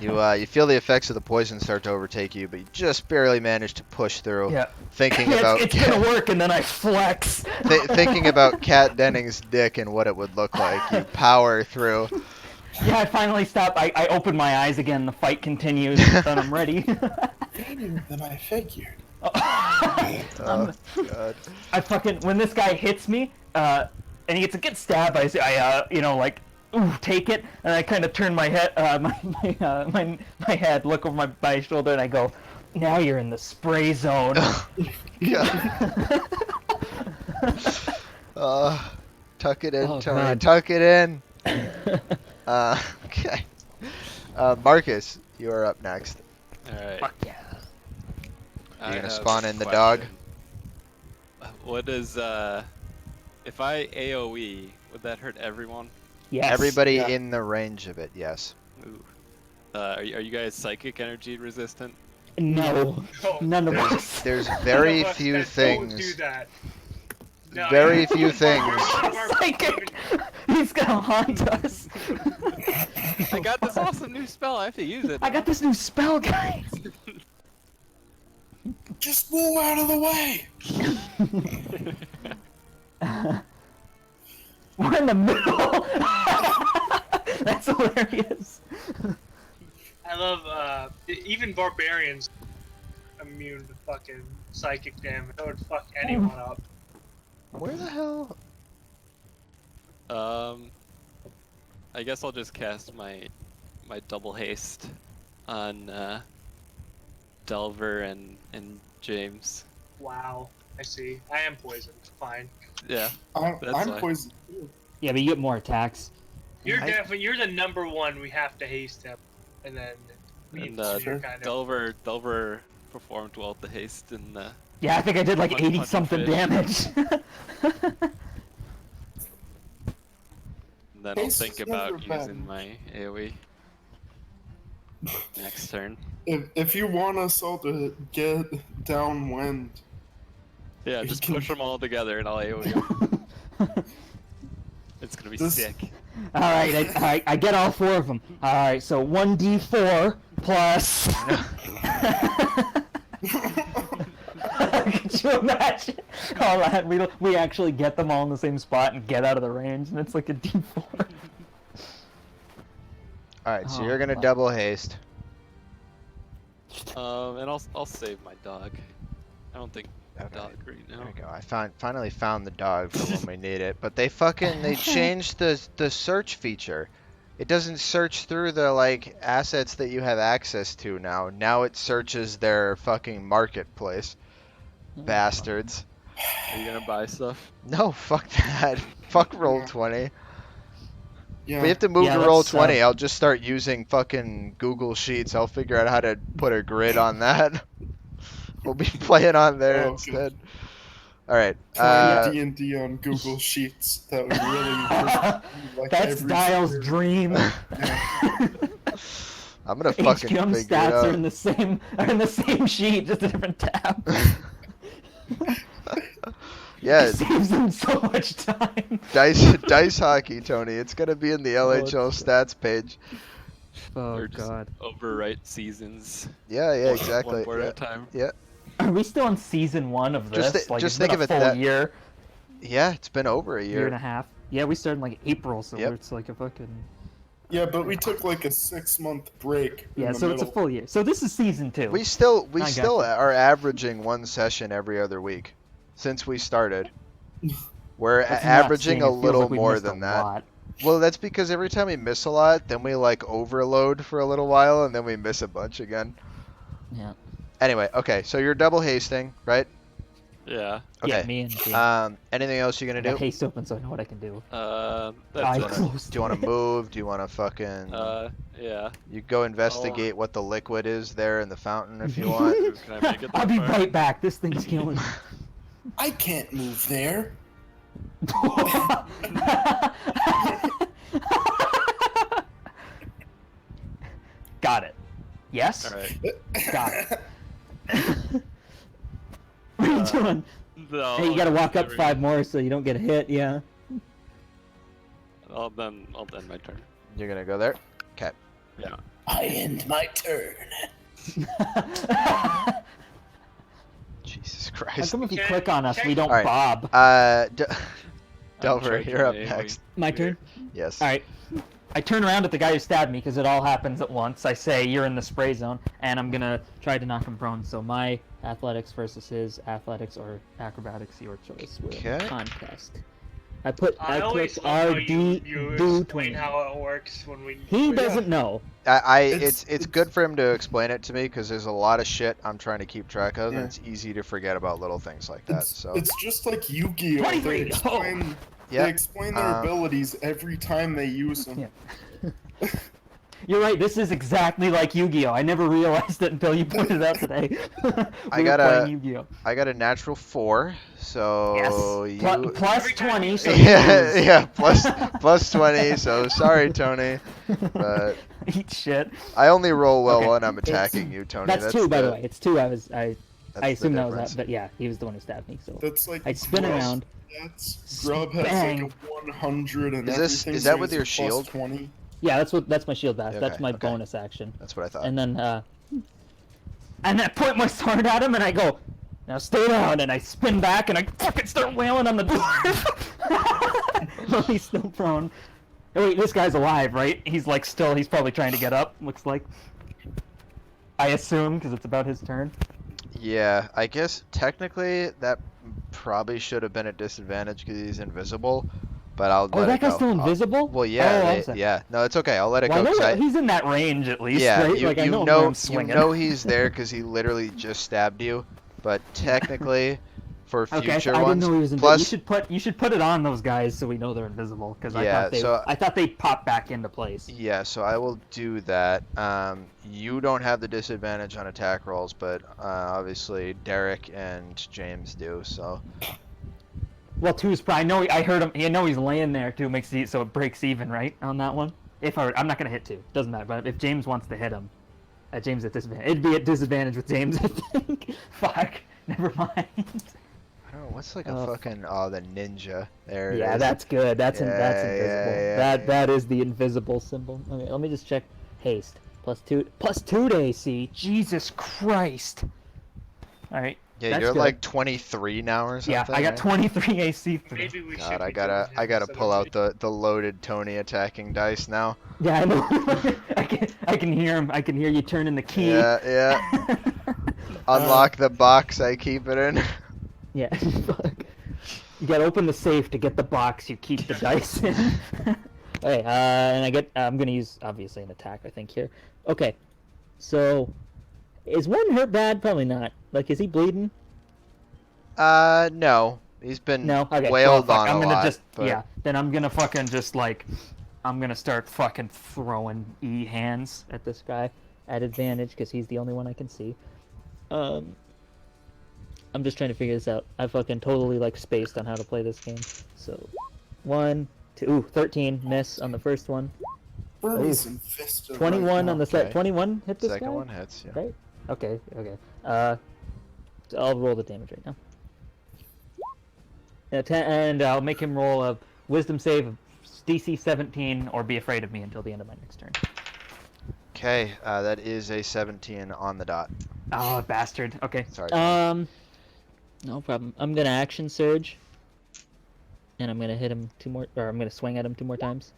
You feel the effects of the poison start to overtake you, but you just barely manage to push through. Yeah. Thinking Yeah, about it's gonna work, and then I flex. thinking about Kat Denning's dick and what it would look like, you power through. Yeah, I finally stop. I open my eyes again. The fight continues. Then I'm ready. Faster than I figured. Oh God. I fucking when this guy hits me, and he gets a good stab. You know, like, ooh, take it, and I kind of turn my head, my head, look over my shoulder, and I go, now you're in the spray zone. God. Tuck it in, Oh, Tony. God. Tuck it in. Okay. Marcus, you are up next. Alright. Fuck yeah. I You're gonna have spawn a in the dog? question. What is, if I AoE, would that hurt everyone? Yes. Everybody Yeah. in the range of it, yes. Ooh. Are you guys psychic energy resistant? No. No, None of us. There's none very of us few that Don't do things. that. No, Very yeah. few things. Psychic. He's gonna haunt us. I got this awesome new spell. I have to use it. I got this new spell, guys. Just move out of the way. We're in the middle. That's hilarious. I love, even barbarians immune to fucking psychic damage. That would fuck anyone up. Where the hell? I guess I'll just cast my double haste on Delver and James. Wow. I see. I am poisoned. Fine. Yeah. I'm That's why. poisoned. Too. Yeah, but you get more attacks. You're definitely, you're the number one we have to haste him. And then me And and you're kind of... Delver performed well with the haste and Yeah, I think I did like Punch 80 something fish. damage. then I'll Haste think is never about bad. using my AoE next turn. If you want us all to get downwind, Yeah, You just can- push them all together and I'll AoE them. It's gonna be This- sick. Alright, I get all four of them. Alright, so 1d4 plus... Could you imagine? All that, we actually get them all in the same spot and get out of the range, and it's like a d4. Alright, so Oh, you're gonna fuck. double haste. And I'll save my dog. I don't think Okay. dog right now. There we go. I finally found the dog for when we need it. But they changed the search feature. It doesn't search through the like assets that you have access to now. Now it searches their fucking marketplace. Bastards. Are you gonna buy stuff? No, fuck that. Fuck Roll20. yeah. If we have to move Yeah, to let's, Roll20, I'll just start using fucking Google Sheets. I'll figure out how to put a grid on that. We'll be playing on there Oh, okay. instead. Alright. Playing D&D on Google Sheets. That would really like That's every Dial's single- dream. I'm gonna fucking HQM figure it stats out. are in the same sheet, just a different tab. Yeah, It saves them so much time. dice hockey, Tony. It's gonna be in the LHL it's- stats page. Oh Or just overwrite seasons. Yeah, yeah, One exactly. board Yeah, at a time. yeah, Are we still on season 1 of this? Just thi- like, just it's think been of a it full that- year, yeah. It's been over a year and a year. half. Yeah, we started in like April, so Yep. it's like a fucking... Yeah, but we took like a 6-month break. Yeah, in the so it's a middle. full year. So this is season 2. We still I still gotcha. are averaging one session every other week since we started. We're That's nuts, averaging seeing a it feels little like we more missed a than that. lot. Well, that's because every time we miss a lot, then we like overload for a little while, and then we miss a bunch again. Yeah. Anyway, okay, so you're double hasting, right? Yeah. Okay. Yeah, me and Jim. Anything else you're I gonna got do? haste open, so I know what I can do. That's I it. closed Do you want it. to move? Do you want to fucking? Yeah. You go investigate what the liquid is there in the fountain if you want. Ooh, can I make it I'll that be far? right back. This thing's killing me. I can't move there. Got it. Yes? Alright. Got it. What are you doing? No, Hey, you gotta walk up 5 more so you don't get hit, yeah. I'll end my turn. You're gonna go there. Okay. Yeah. I end my turn. Jesus How Christ. come if you Okay, click on us, we don't Alright. bob? Delver, you're up Unfortunately, next. My turn? Yes. Alright. I turn around at the guy who stabbed me because it all happens at once. I say, you're in the spray zone, and I'm gonna try to knock him prone. So my athletics versus his athletics or acrobatics, your choice. We're in Okay. a contest. I put I always clicked love how RD you do explain 20. how it works when we. He Yeah. doesn't know. It's good for him to explain it to me because there's a lot of shit I'm trying to keep track of, Yeah. and it's easy to forget about little things like that. So It's just like Yu-Gi-Oh! 23, They explain their um, abilities every time they use them. Yeah. You're right. This is exactly like Yu-Gi-Oh. I never realized it until you pointed it out today. I we were got playing a- Yu-Gi-Oh. I got a natural 4, so Yes. you. Plus Every time 20, you so say you Yeah, lose. yeah, plus 20. So sorry, Tony, but Eat shit. I only roll well Okay. when I'm attacking you, Tony. That's two, by the way. It's two. I assume that was that, but yeah, he was the one who stabbed me. So That's like I spin Grub around. Grub has Bang. like a 100 and Is everything. that so with he's your a plus shield? 20. Yeah, that's my shield bash. That's Okay, my okay. bonus action. That's what I thought. And then I point my sword at him and I go, now stay down, and I spin back and I fucking start wailing on the door. Well, he's still prone. Oh, wait, this guy's alive, right? He's like he's probably trying to get up, looks like. I assume, because it's about his turn. Yeah, I guess technically that probably should have been a disadvantage because he's invisible, but I'll Oh, let that it go. guy's still invisible? Well, yeah, Oh, I'm sorry. yeah. No, it's okay. I'll let it Well, I go. know 'Cause he's in that range at least, yeah, right? you, Like, I you know, know where I'm you swinging. know he's there because he literally just stabbed you. But technically, for Okay, future I didn't ones, know he was invisible. plus You should put it on those guys so we know they're invisible, because Yeah, I thought they popped back into place. yeah, so I will do that. You don't have the disadvantage on attack rolls, but obviously Derek and James do. So Well, two's probably. I heard him. I know he's laying there too. Makes it so it breaks even, right, on that one. I'm not gonna hit two. Doesn't matter. But if James wants to hit him, James at disadvantage. It'd be at disadvantage with James, I think. Fuck. Never mind. I don't know what's like a Oh, fucking the ninja. There it Yeah, is. that's good. That's Yeah, invisible. yeah, That is the invisible symbol. Okay, let me just check. Haste +2 to AC. Jesus Christ. All right. Yeah, that's you're good. like 23 now or something. Yeah, I got right? 23 AC. Maybe we God, should. I be gotta killing him instead pull of out the loaded Tony attacking dice now. Yeah, I know. I can hear him. I can hear you turning the key. Yeah, yeah. Unlock the box I keep it in. Yeah. Fuck. You gotta open the safe to get the box you keep the dice in. Okay, and I'm gonna use, obviously, an attack, I think, here. Okay, so, is one hurt bad? Probably not. Like, is he bleeding? No. He's been No? Okay, wailed well, fuck, on I'm a gonna lot. just, but yeah, then I'm gonna fucking just, like, I'm gonna start fucking throwing E-hands at this guy at advantage, because he's the only one I can see. I'm just trying to figure this out. I fucking totally, like, spaced on how to play this game. So, 1, 2, ooh, 13, miss on the first one. Burmese and Vista 21 right on now. the set. Okay. 21 hit this second guy? one hits, yeah. Right? Okay. So I'll roll the damage right now. And I'll make him roll a wisdom save of DC 17 or be afraid of me until the end of my next turn. Okay, that is a 17 on the dot. Oh, bastard. Okay. Sorry. No problem. I'm gonna action surge. And I'm gonna hit him I'm gonna swing at him 2 more times.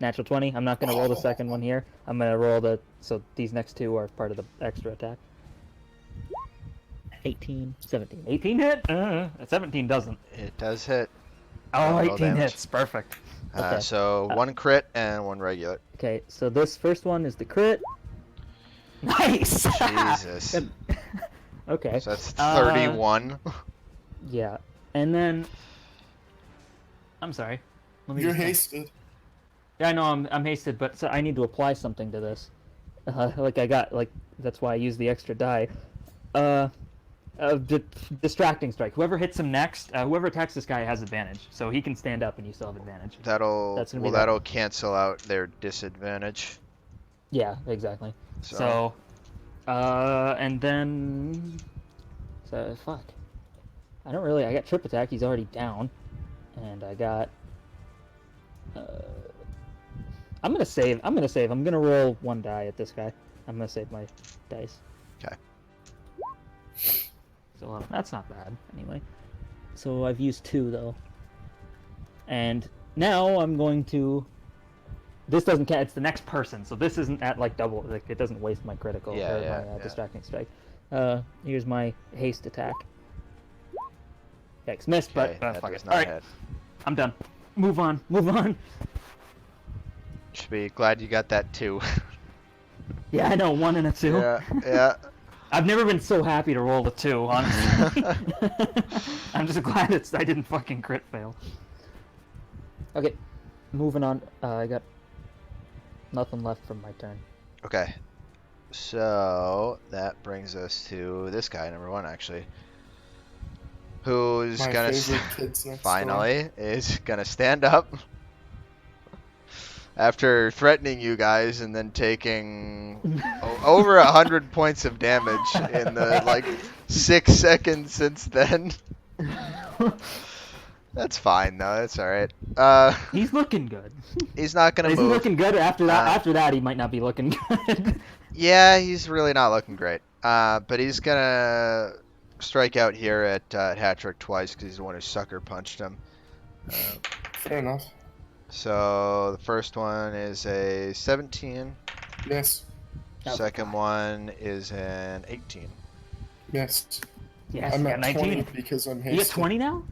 Natural 20. I'm not gonna roll the second one here. I'm gonna roll so these next 2 are part of the extra attack. 18, 17. 18 hit? 17 doesn't. It does hit. Oh, Roll 18 damage. hits. Perfect. Okay. So 1 crit and 1 regular. Okay, so this first one is the crit. Nice! Jesus. Okay. So that's 31. Yeah. And then... I'm sorry. Let me You're just think. hasted. Yeah, I know I'm hasted, but so I need to apply something to this. That's why I use the extra die. Distracting strike. Whoever hits him next, whoever attacks this guy has advantage. So he can stand up and you still have advantage. That'll cancel out their disadvantage. Yeah, exactly. So, And then... So, fuck. I got trip attack, he's already down. And I got... I'm gonna save. I'm gonna save. I'm gonna roll one die at this guy. I'm gonna save my dice. Okay. So that's not bad anyway. So I've used 2 though. And now I'm going to. This doesn't count. It's the next person, so this isn't at like double. Like it doesn't waste my critical Yeah, or yeah, my yeah. distracting strike. Here's my haste attack. Yikes, missed, Okay, but that fuck does it. not All right, hit. I'm done. Move on. Move on. Should be glad you got that too. Yeah, I know, 1 and a 2. Yeah, yeah. I've never been so happy to roll a 2, honestly. I'm just glad I didn't fucking crit fail. Okay, moving on. I got nothing left from my turn. Okay. So that brings us to this guy, number 1, actually, who's My gonna favorite kids next door. finally is gonna stand up after threatening you guys and then taking over 100 points of damage in the like 6 seconds since then. That's fine though. That's all right. He's looking good. He's not gonna Is he move. looking good? After that, Uh, after that, he might not be looking good. Yeah, he's really not looking great. But he's gonna strike out here at Hatrick twice because he's the one who sucker punched him. Fair enough. So the first one is a 17. Yes. Oh, Second one is an 18. Yes. Yes, I'm you at got 19. 20 because I'm hasted. You get 20 now?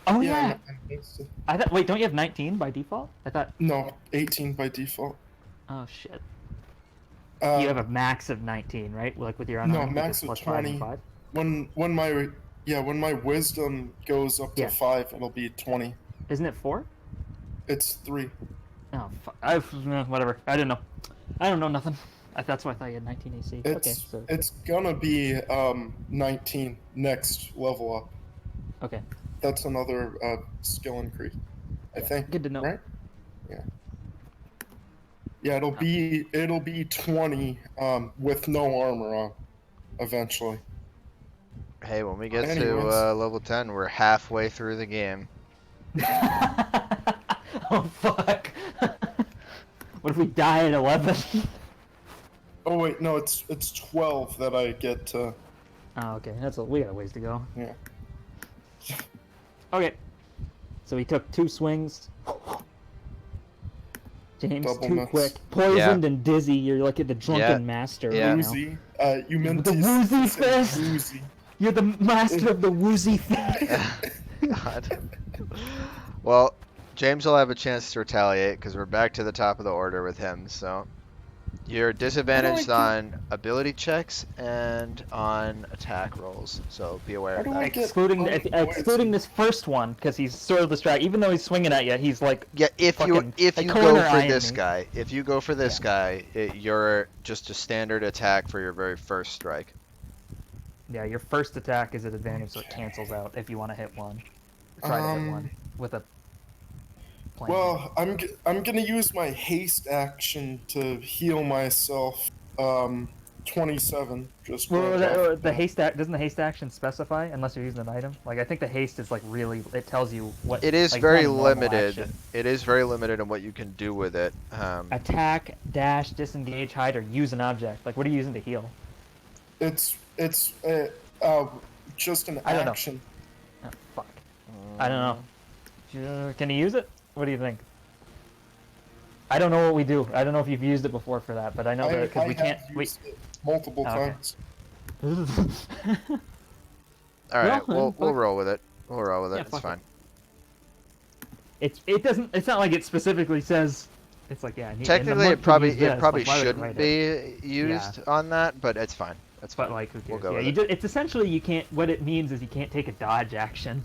Oh yeah. I'm hasted. I thought. Wait, don't you have 19 by default? I thought. No, 18 by default. Oh shit. Uh, You have a max of 19, right? Like with your No, unarmed, max which is of plus 5 and 20. 5. when my wisdom goes up to Yeah. 5, it'll be 20. Isn't it 4? It's 3. Oh fuck. Whatever. I didn't know. I don't know nothing. That's why I thought you had 19 AC. It's Okay. So it's gonna be 19 next level up. okay. That's another skill increase, I think. Good to know. Right? Yeah. Yeah, it'll be 20 with no armor on, eventually. Hey, when we get to Anyways. level 10, we're halfway through the game. Oh fuck. What if we die at 11? Oh wait, no, it's 12 that I get to. Oh, okay. We got a ways to go. Yeah. Okay. So he took 2 swings. James, Double too nuts. quick. Poisoned and dizzy. You're like the drunken master Yeah. right now. Woozy. You meant The to woozy say fist. woozy. You're the master of the woozy face. God. Well, James will have a chance to retaliate because we're back to the top of the order with him. So you're disadvantaged on ability checks and on attack rolls. So be aware of How do I that. get Excluding this first one, because he's sort of distracted. Even though he's swinging at you, he's like, Yeah, if you fucking- if like you corner go for eyeing this me. guy, if you go for this guy, you're just a standard attack for your very first strike. yeah, your first attack is at advantage, so it cancels out if you want to hit one. Try to hit one with a plan. Well, I'm gonna use my haste action to heal myself. 27. Just Well, right off the bat. haste doesn't the haste action specify unless you're using an item? Like I think the haste is like really it tells you what. It is like, very not a normal limited. action. It is very limited in what you can do with it. Attack, dash, disengage, hide, or use an object. Like what are you using to heal? It's just an I don't know. action. Oh, fuck. I don't know. Can you use it? What do you think? I don't know what we do. I don't know if you've used it before for that, but I know that because we can't. Have used it multiple Okay. times. All right, Well, we'll fuck. roll with it. We'll roll with it. Yeah, It's fuck fine. It doesn't. It's not like it specifically says. It's like yeah. in the Technically, month it we probably use this, probably like, why would it shouldn't write it? be used on that, but it's fine. That's fine. But like, who We'll cares? go Yeah, with you it. just, it's essentially you can't. What it means is you can't take a dodge action.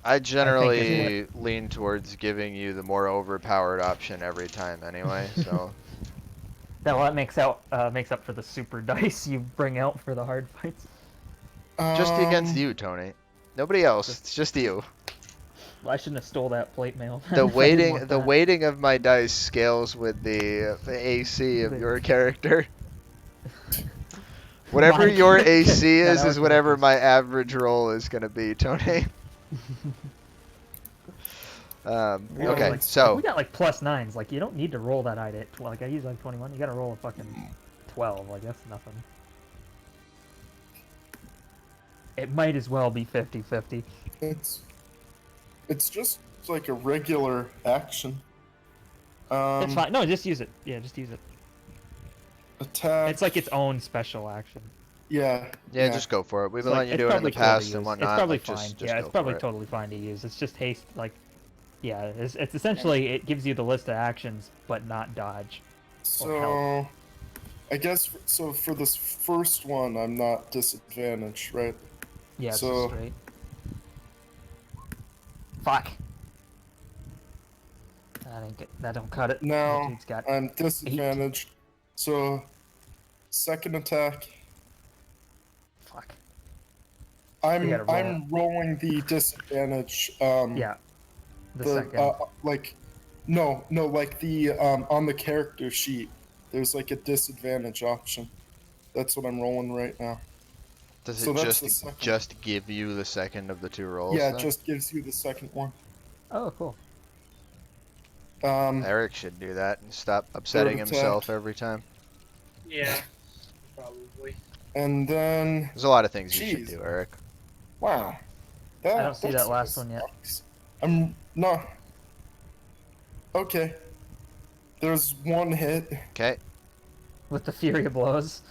I generally is lean towards giving you the more overpowered option every time, anyway. So That makes up for the super dice you bring out for the hard fights. just against Um, you, Tony. Nobody else. It's just you. Well, I shouldn't have stole that plate mail. The I didn't weighting, want the that. weighting of my dice scales with the AC of The- your character. Whatever Mine your can't AC get is, that is out whatever of my average roll is gonna be, Tony. We okay, like, so we got like +9s. Like you don't need to roll that die at like I use like 21. You gotta roll a fucking 12. Like that's nothing. It might as well be 50-50. It's just like a regular action. It's fine. No, just use it. Yeah, just use it. Attack. It's like its own special action. Yeah. yeah, just go for it. We've It's been like, letting you it's do it in the probably cool to past use. and It's whatnot. probably Like, fine. just Yeah, go it's probably for it. totally fine to use. It's just haste. Like, yeah, it's essentially it gives you the list of actions, but not dodge. So, I guess so. For this first one, I'm not disadvantaged, right? Yeah, it's So- just straight. Fuck. That don't cut it. Now The dude's got I'm disadvantaged. So, second attack. fuck. You gotta roll I'm rolling the disadvantage. Yeah. The second. Like, no, like the on the character sheet, there's like a disadvantage option. That's what I'm rolling right now. Does so it that's the just second. give you the second of the two rolls? Yeah, it then? just gives you the second one. Oh, cool. Eric should do that and stop upsetting attack. himself every time. Yeah, probably. And then, There's a lot of things you should Jeez. do, Eric. wow. I don't see that sorta last one yet. sucks. I'm not. Okay. There's one hit. Okay. With the Fury of Blows.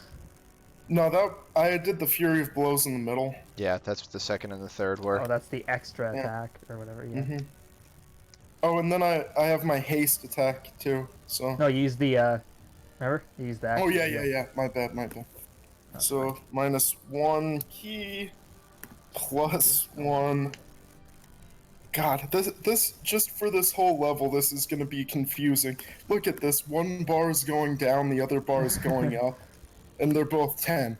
No, I did the Fury of Blows in the middle. Yeah, that's what the second and the third were. Oh, that's the extra Yeah. attack or whatever. Yeah. Mm-hmm. Oh, and then I have my haste attack too. So. No, you use the. Remember? You use that. Oh yeah. My bad. Oh, So -1 key, +1. God, this just for this whole level, this is gonna be confusing. Look at this. One bar is going down, the other bar is going up, and they're both 10.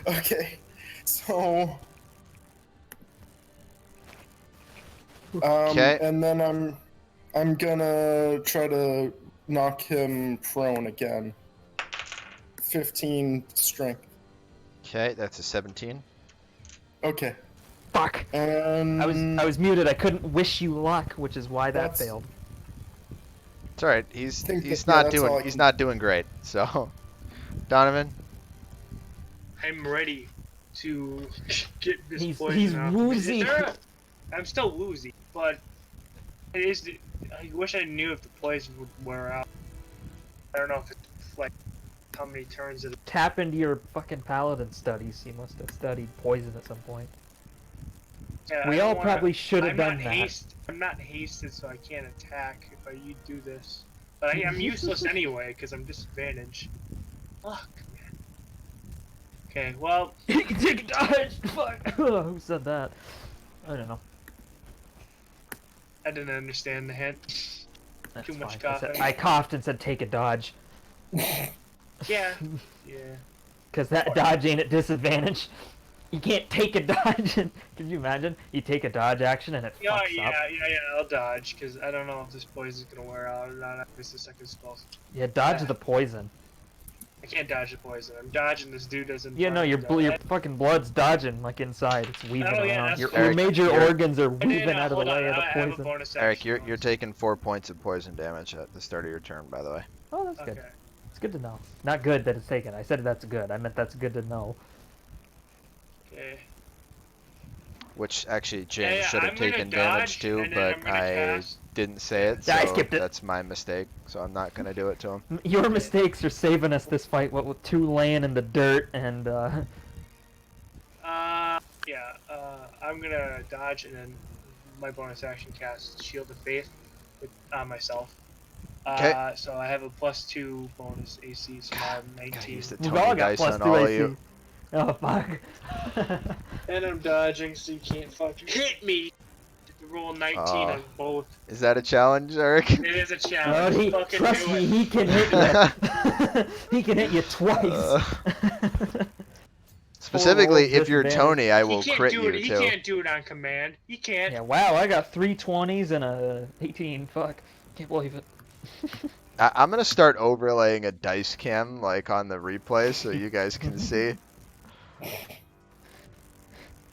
Okay, so. Okay. And then I'm gonna try to knock him prone again. 15 strength. Okay, that's a 17. Okay. Fuck. And I was muted. I couldn't wish you luck, which is why that That's- failed. It's all right. He's think he's that- yeah, not that's all doing I he's can- not doing great. So, Donovan. I'm ready to get this He's poison out. woozy. I'm still woozy, but it is. I wish I knew if the poison would wear out. I don't know if it's like how many turns it. Tap into your fucking paladin studies. You must have studied poison at some point. Yeah, We I all don't wanna- probably should have I'm done not that. I'm not hasted, so I can't attack if I do this. But I'm useless anyway because I'm disadvantaged. Fuck, man. Okay, well, Take a dodge. Fuck. Who said that? I don't know. I didn't understand the hint. That's Too much fine. coughing. I coughed and said take a dodge. Yeah, yeah. Because that dodge ain't at disadvantage. You can't take a dodge. Could you imagine? You take a dodge action and it Yeah, fucks yeah, up. yeah. I'll dodge because I don't know if this poison's gonna wear out or not. It's the second spell. Yeah, dodge Yeah. the poison. I can't dodge the poison. I'm dodging this dude doesn't. Yeah, no, your your fucking blood's dodging like inside. It's weaving Oh, yeah, around. that's Your, cool. your major You're- organs are And then, weaving out of the hold way on, of the I have a poison. bonus Eric, action you're bonus. taking 4 points of poison damage at the start of your turn, by the way. Oh, that's good. Okay. It's good to know. Not good that it's taken. I said that's good. I meant that's good to know. Okay. Which actually Yeah, James yeah, should have I'm gonna taken damage dodge, to, and then I'm but gonna I cast- didn't say it, Yeah, I so skipped it. that's my mistake. So I'm not gonna do it to him. Your mistakes are saving us this fight. What with 2 laying in the dirt and Yeah. I'm gonna dodge and then my bonus action cast Shield of Faith on myself. Okay. So I have a +2 bonus AC, so now I'm Gotta 19. use the we've Tony all got dice plus on 2 all of AC. you. Oh fuck. And I'm dodging, so you can't fucking hit me. Roll 19 on both. Is that a challenge, Eric? It is a Oh, challenge. Fucking trust do me, it. he can hit you. He can hit you twice. Specifically, Full if you're disadvantage. Tony, I He will can't crit do you it. He too. can't do it on command. He can't. Yeah, wow, I got 3 20s and a 18. Fuck. Can't believe it. I'm gonna start overlaying a dice cam like on the replay so you guys can see.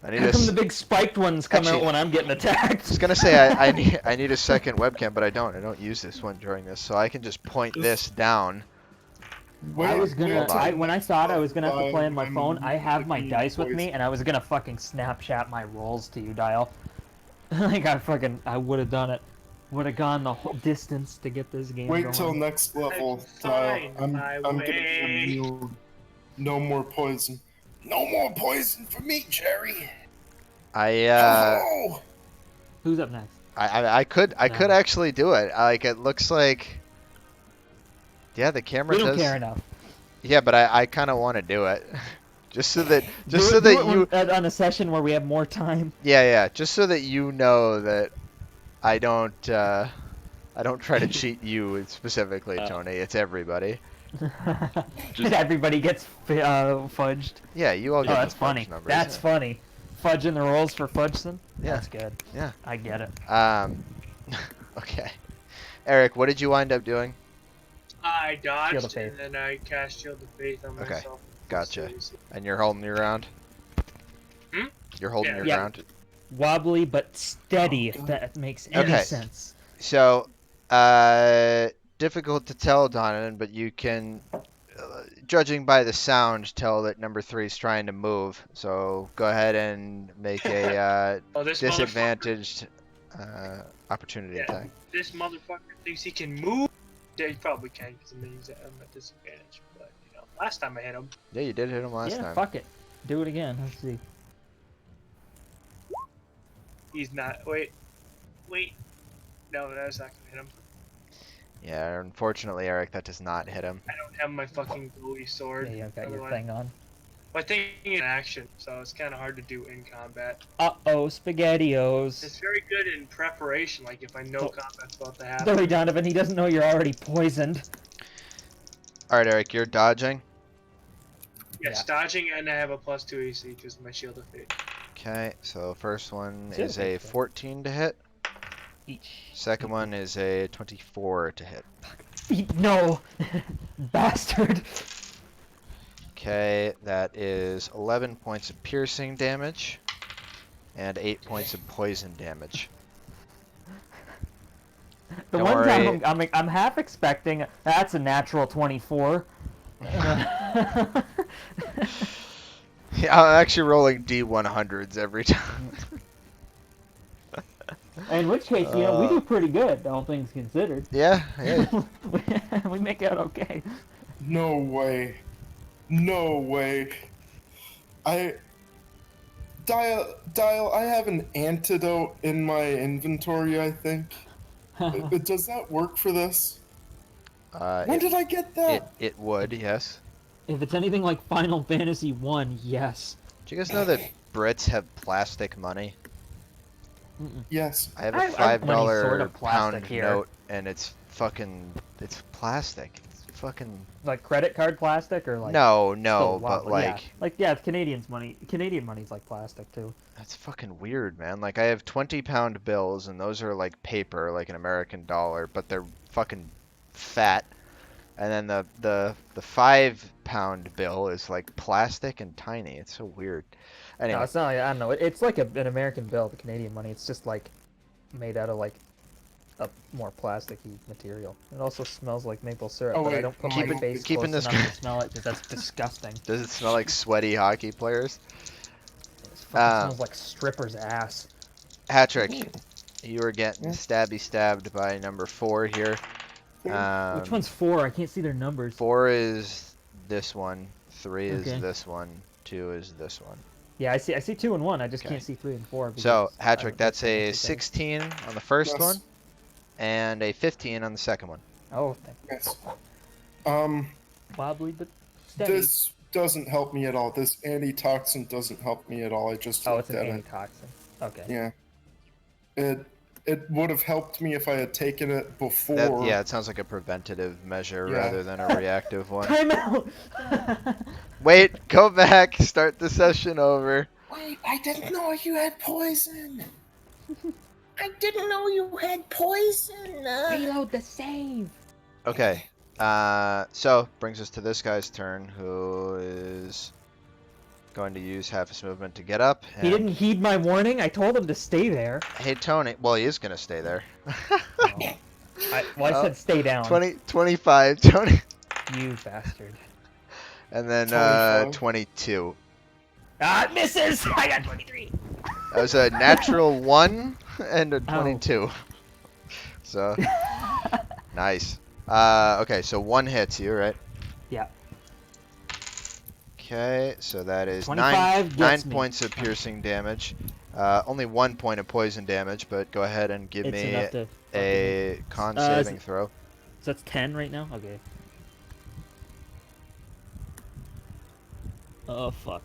I need How a. come the big spiked ones come out Actually, when I'm getting I attacked? was gonna say I need a second webcam, but I don't. I don't use this one during this, so I can just point this down. I was Wait Hold gonna. on. I when I thought I was gonna have to play on my I'm phone, I have my being dice with me, poisoned. and I was gonna fucking Snapchat my rolls to you, Dial. Like I would have done it. Would have gone the whole distance to get this game Wait going. till next I level, can Dial. find I'm my gonna be way. immune. No more poison. No more poison for me, Jerry. I Oh, Who's up next? I could No. actually do it. Like it looks like. Yeah, the camera We don't does. care enough. Yeah, but I kind of want to do it, just so that Do it on a session where we have more time. yeah, just so that you know that I don't try to cheat you specifically, Tony. It's everybody. Just- Everybody gets fudged. Yeah, you all Oh, get that's the fudge funny. numbers. That's yeah. funny. Fudging the rolls for Fudgeson? Yeah. That's good. Yeah. I get it. Okay. Eric, what did you wind up doing? I Shield dodged of Faith. and then I cast Shield of Faith on Okay, myself. gotcha. And you're holding your ground? Hmm? You're holding Yeah. your Yeah. ground? Wobbly but steady, if that makes any Okay. sense. So, difficult to tell, Donovan, but you can, judging by the sound, tell that number 3 is trying to move. So go ahead and make a Oh, this disadvantaged opportunity Yeah. attack. This motherfucker thinks he can move. Yeah, he probably can because I'm at disadvantage. But you know, last time I hit him, Yeah, you did hit him last Yeah, time. fuck it. Do it again. Let's see. he's not. Wait. No, that's not gonna hit him. Yeah, unfortunately, Eric, that does not hit him. I don't have my fucking glowy sword. Yeah, I've got your Otherwise- thing on. My thing is in action, so it's kind of hard to do in combat. Uh-oh, SpaghettiOs. It's very good in preparation, like if I know Oh. combat's about to happen. Sorry, Donovan, he doesn't know you're already poisoned. All right, Eric, you're dodging. Yes, dodging, and I have a +2 AC because of my Shield of Fate. Okay, so first one Shield is of a Faith. 14 to hit. Each. Second one is a 24 to hit. No! Bastard! Okay, that is 11 points of piercing damage and 8 points of poison damage. The Don't one worry. time I'm half expecting that's a natural 24. Yeah, I'm actually rolling D100s every time. In which case, you know, we do pretty good, all things considered. Yeah. We make out okay. no way. No way. Dial, I have an antidote in my inventory, I think. Does that work for this? When did I get that? It would, yes. If it's anything like Final Fantasy 1, yes. Do you guys know that Brits have plastic money? Yes. I have I a have $5 money sort of pound plastic here. note, and it's plastic. It's fucking. Like credit card plastic or like No, still but wobbly? like. yeah, Canadian money's like plastic too. That's fucking weird, man. Like I have 20-pound bills, and those are like paper, like an American dollar, but they're fucking fat. And then the 5-pound bill is like plastic and tiny. It's so weird. Anyway, No, it's not like, I don't know. It's like an American bill, the Canadian money. It's just like made out of like a more plasticky material. It also smells like maple syrup, Oh, but I wait. don't put Keep my it- face keep in close this- enough to smell it because that's disgusting. does it smell like sweaty hockey players? It fucking smells like stripper's ass. Hatrick, you were getting Yeah. stabbed by number 4 here. Which one's 4? I can't see their numbers. 4 is this one. 3 is Okay. this one. 2 is this one. Yeah, I see 2 and 1. I just Okay. can't see 3 and 4. So, because I Hatrick, don't that's look at a those. 16 on the first Yes. one, and a 15 on the second one. Oh, thank Yes. wobbly but steady. This doesn't help me at all. This antitoxin doesn't help me at all. I just Oh, looked it's an at it. antitoxin. Okay. Yeah. It would have helped me if I had taken it before. Yeah, it sounds like a preventative measure Yeah. rather than a reactive one. Time out! Wait, go back, start the session over. Wait, I didn't know you had poison. I didn't know you had poison. Reload the save! Okay, so brings us to this guy's turn, who is going to use half his movement to get up. He And... didn't heed my warning. I told him to stay there. Hey, Tony. Well, he is going to stay there. Oh. I said stay down. 25, Tony. You bastard. And then 25. 22. Ah, it misses! I got 23. That was a natural 1 and a 22. So, nice. Okay, so 1 hits you, right? Yeah. Okay, so that is 25 nine gets me. points of piercing damage. Only 1 point of poison damage, but go ahead and give It's me enough to. a con is saving it- throw. So that's 10 right now? Okay. Oh, fuck.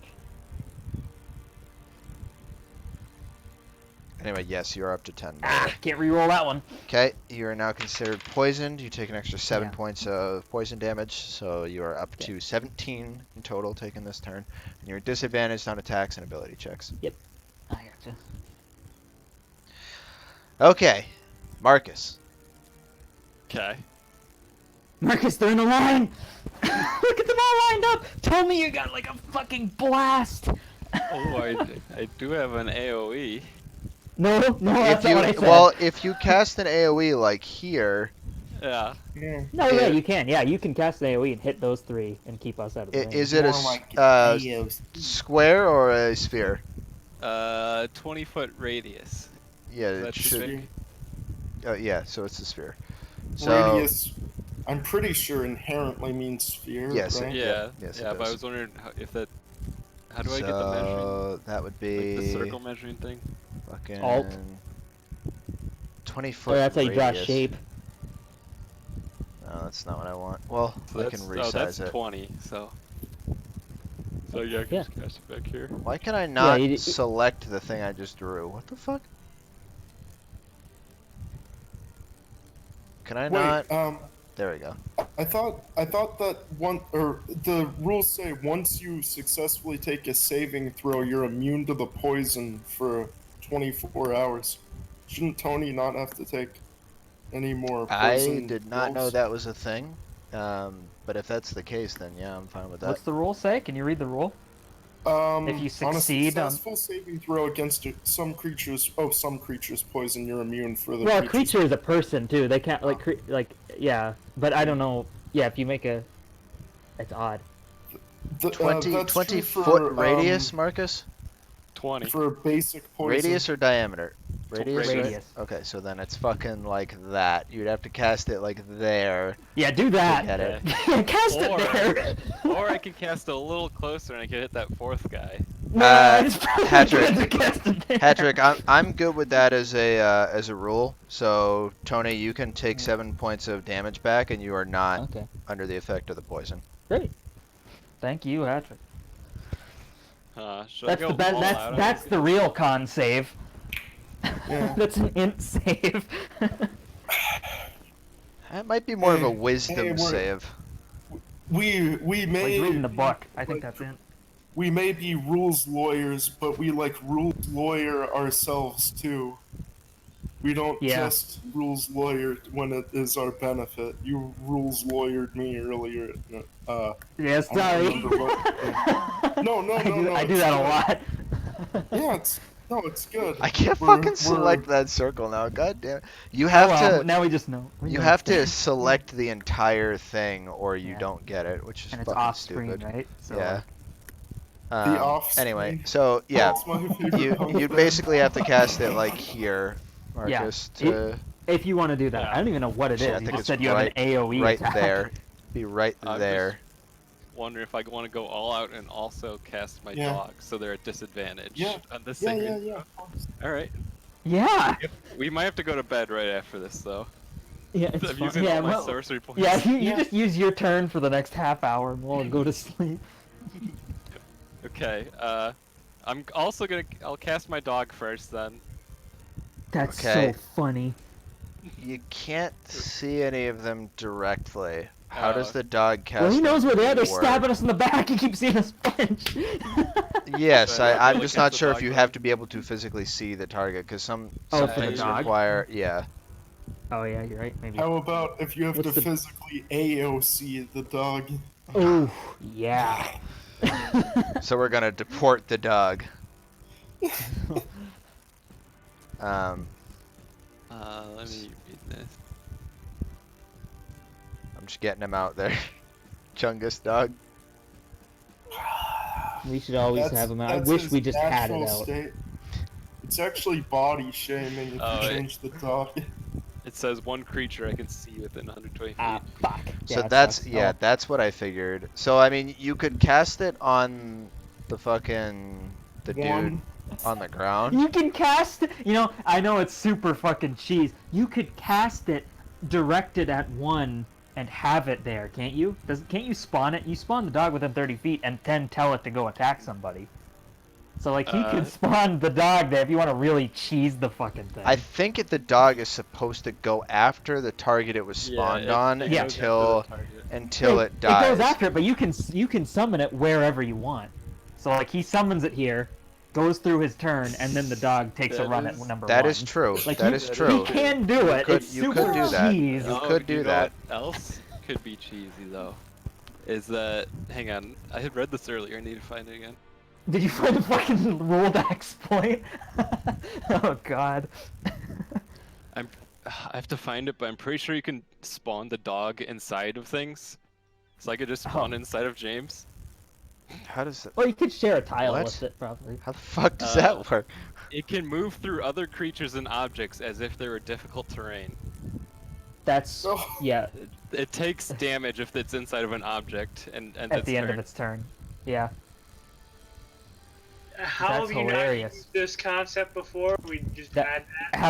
Anyway, yes, you are up to 10. Ah, can't reroll that one. Okay, you are now considered poisoned. You take an extra 7 Yeah. points of poison damage, so you are up Okay. to 17 in total taking this turn. And you're disadvantaged on attacks and ability checks. I gotcha. Okay, Marcus. Okay. Marcus, they're in a line! Look at them all lined up! Tell me you got like a fucking blast! Oh, I do have an AOE. No, that's not what I said. Well, if you cast an AoE like here, Yeah. Yeah. No, yeah, if- you can. Yeah, you can cast an AoE and hit those 3 and keep us out of the range. is it a More like square or a sphere? 20-foot radius. Yeah, it That's should. big. Yeah, so it's a sphere. So Radius, I'm pretty sure inherently means sphere, Yes, right? Yeah. yes, it yeah, but I does. was wondering if that. How do I get the measuring? So that would be Like the circle measuring thing? fucking Alt. 20 Oh, foot that's how you draw a radius. shape. No, that's not what I want. Well, So I can resize that's it. 20, so. So yeah, I can Yeah. just cast it back here. Why can I not you- select the thing I just drew? What the fuck? Can I not? Wait, There we go. I thought that the rules say once you successfully take a saving throw, you're immune to the poison for 24 hours. Shouldn't Tony not have to take any more poison? I did not know rolls? that was a thing. But if that's the case, then yeah, I'm fine with that. What's the rule say? Can you read the rule? If you On a succeed on- successful saving throw against some creatures poison, you're immune for the Well, a creature's creature is a person too. They can't yeah. But I don't know. Yeah, if you make a, it's odd. 20 that's 20 true for, foot radius, Marcus? 20. for basic poison. Radius or diameter? Radius, right? Radius. Okay, so then it's fucking like that. You'd have to cast it like there Yeah, do to that. get it. Cast Or- it there. Or I can cast a little closer and I can hit that 4th guy. No, it's probably Patrick. good to cast it there. Patrick, I'm good with that as a rule. So Tony, you can take 7 points of damage back, and you are not Okay, under the effect of the poison. great. Thank you, Patrick. Should That's I the go best. all out on That's this the real con save. Yeah. That's an int save. That might be more of a Hey, wisdom we're- save. We Like may reading the book. I think that's it. we may be rules lawyers, but we like rules lawyer ourselves too. We don't Yeah. just rules lawyer when it is our benefit. You rules lawyered me earlier. Yeah, I sorry. don't remember what- No, no, no, no. I do it's that a good. lot. Yeah, it's good. I can't We're- fucking we're- select that circle now. God damn it. You Oh, have well, to now we just know. We you know have it's there. to select the entire thing or you Yeah. don't get it, which is And it's fucking off screen, stupid. right? So, Yeah. The off Anyway, screen. so yeah, That's my favorite you kind of you'd thing. basically have to cast it like here, Yeah. Marcus, to if you want to do that, Yeah. I don't even know what it Shit, is. I You think just it's said you have an AOE right attack. there. Be right I'm there. Wondering if I want to go all out and also cast my Yeah. dog, so they're at disadvantage Yeah. on this Yeah, saving yeah, yeah. throw. All right. Yeah. We might have to go to bed right after this, though. Yeah, it's I'm fun. using Yeah, all my well, sorcery points. yeah, you Yeah. just use your turn for the next half hour and we'll go to sleep. Okay. I'm also I'll cast my dog first then. That's Okay. so funny. You can't see any of them directly. How does Oh. the dog cast? Well, he knows where they are. They're work? stabbing us in the back. He keeps seeing us flinch. Yes, But I'm really just cast not the sure if dog you then. have to be able to physically see the target, because some Oh, for the things dog? require. Yeah. Oh yeah, you're right. Maybe. How about if you have What's to the- physically AOC the dog? Oh yeah. So we're gonna deport the dog. Um, Let me read this. I'm just getting him out there. Chungus dog. We should always have him out. I That's wish his we just had it natural out. state. It's actually body shaming if Oh, you it- change the dog. It says one creature I can see within 120 feet. Ah, fuck. So Yeah, it that's sucks. yeah, Oh. that's what I figured. So I mean, you could cast it on the dude One. on the ground. You can cast it. You know, I know it's super fucking cheese. You could cast it directed at one and have it there, can't you? Can't you spawn it? You spawn the dog within 30 feet and then tell it to go attack somebody. So like you can spawn the dog there if you want to really cheese the fucking thing. I think the dog is supposed to go after the target it was spawned on Yeah. until it dies. It goes after it, but you can summon it wherever you want. So like he summons it here, goes through his turn, and then the dog takes a That run is- at number That one. is true. Like That you- is true. He can do it. could- It's you super could do that. cheese. You could do that. What else could be cheesy though? Is that hang on? I had read this earlier. I need to find it again. Did you find the fucking ruled exploit? Oh god. I have to find it, but I'm pretty sure you can spawn the dog inside of things. So I could just spawn inside of James. How does that? Or you could share a tile What? with it, probably. How the fuck does that work? It can move through other creatures and objects as if they were difficult terrain. That's Oh. yeah. It takes damage if it's inside of an object and At the end of its turn. Yeah. How That's have you hilarious. not used this concept before? We just That- had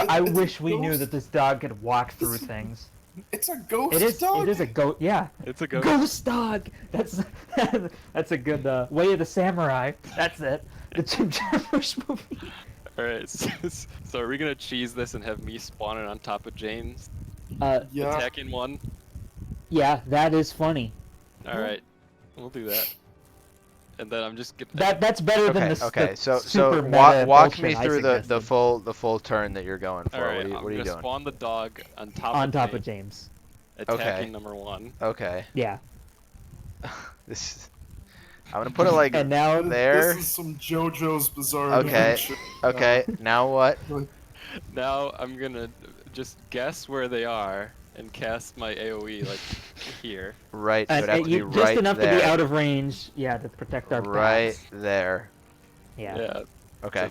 that. I It's a wish we knew ghost. that this dog could walk through things. It's a ghost It is. dog. It is a goat. Yeah. It's a ghost. Ghost dog. That's that's a good Way of the Samurai. That's it. The Jim Jarmusch movie. Alright, so are we gonna cheese this and have me spawning on top of James, Yeah. attacking one? Yeah, that is funny. Alright, we'll do that. And then I'm just gonna... That's better than Okay, the okay. the So super walk meta walk me bullshit I through the suggested. full turn that you're going for. Alright, what are you I'm gonna doing? spawn the dog on top on of top James, of James. attacking Okay. number one. Okay. Yeah. This is, I'm gonna put it like And now there. This is some JoJo's Bizarre Okay. Adventure. Okay. Now what? Now I'm gonna just guess where they are and cast my AoE like here. Right. It would have to be just right enough there. to be out of range. Yeah, to protect our Right paths. there. Yeah. Yeah. Okay.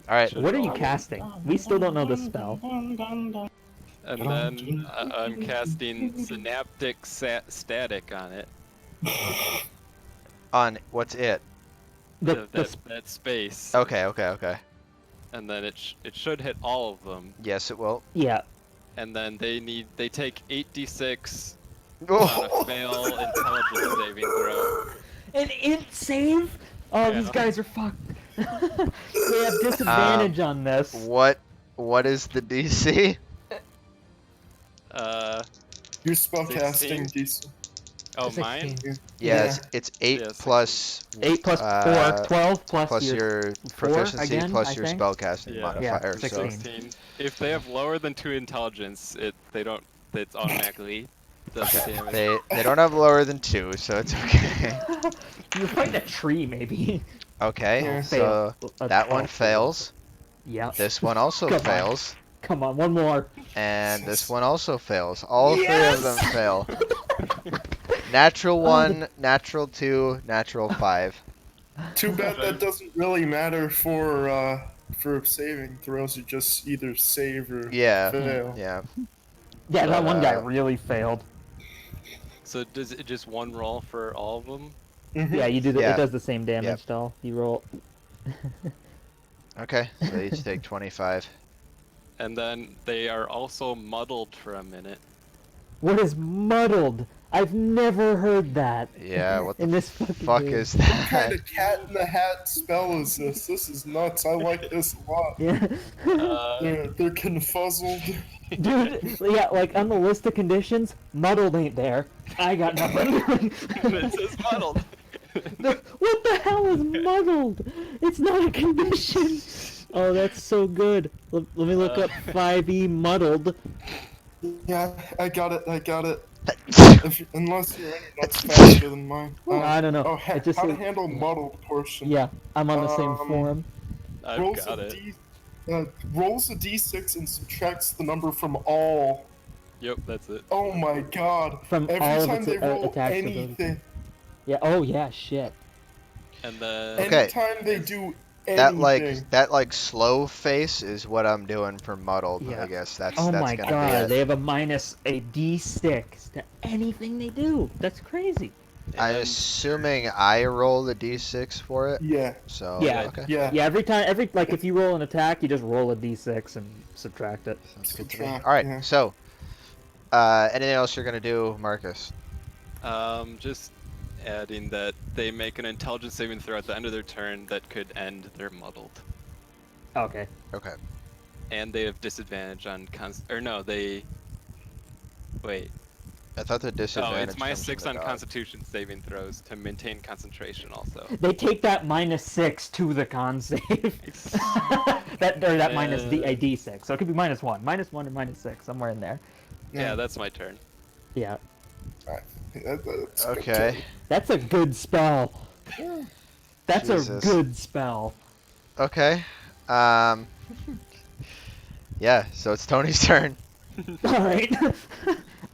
All right. What are you casting? We still don't know the spell. And then I'm casting Synaptic Static on it. On what's it? That space. Okay. Okay. Okay. And then it should hit all of them. Yes, it will. Yeah. And then they take 8d6 on Oh. a fail intelligence saving throw. An int save? Oh, these Yeah. guys are fucked. They have disadvantage on this. What is the DC? Your spellcasting 16. decent. Oh, 16. mine? Yeah, it's 8 Yeah, plus 8 plus 4, 12 plus, plus your proficiency again, plus I your think? spellcasting Yeah. modifier. Yeah, So 16. If they have lower than 2 intelligence, it's automatically does the damage. they don't have lower than 2, so it's okay. You find a tree, maybe. Okay, Yeah. so A that one 12. fails. Yep. This one also Come on. fails. Come on, one more. And this one also fails. All Yes! 3 of them fail. Natural 1, natural 2, natural 5. Too bad that doesn't really matter for saving throws. You just either save or Yeah, fail. yeah. Yeah, that one guy Uh, really failed. So does it just one roll for all of them? Mhm. Yeah, you do. Yeah. It does the same damage to all. You roll. Okay, so they each take 25. And then they are also muddled for a minute. What is muddled? I've never heard that. Yeah, what the in this fucking fuck game. is What kind that? of cat in the hat spell is this? This is nuts. I like this a lot. Yeah. They're confuzzled. Dude, yeah, like on the list of conditions, muddled ain't there. I got nothing. It says muddled. What the hell is muddled? It's not a condition. Oh, that's so good. Let me look up 5e muddled. Yeah, I got it. Unless your internet's faster than mine. I don't know. Oh, It just how to says- handle muddled portion. Yeah, I'm on the same Um, forum. I've rolls got a it. rolls a d6 and subtracts the number from all. Yep, that's it. Oh my god! From Every all of time its they roll attacks abilities. anything, Yeah. Oh yeah. Shit. And then Okay. anytime they do That anything, like slow face is what I'm doing for muddled. Yeah. I guess that's Oh that's my gonna god, be they it. have a minus a d6 to anything they do. That's crazy. I'm and assuming I roll the d6 for it. yeah, So Yeah. okay, yeah. Yeah, like if you roll an attack, you just roll a d6 and subtract it. sounds good to me. Subtract, All right, yeah. so anything else you're gonna do, Marcus? just adding that they make an intelligence saving throw at the end of their turn that could end their muddled. Okay. Okay. And they have disadvantage on wait. I thought the Oh, disadvantage. it's minus comes 6 from on the dog. Constitution saving throws to maintain concentration also. They take that -6 to the con save. that minus a d6. So it could be -1, -1 or -6, somewhere in there. Yeah, that's my turn. Yeah. That's Okay. That's a good spell. That's a Jesus. good spell. Okay. Yeah. So it's Tony's turn. Alright.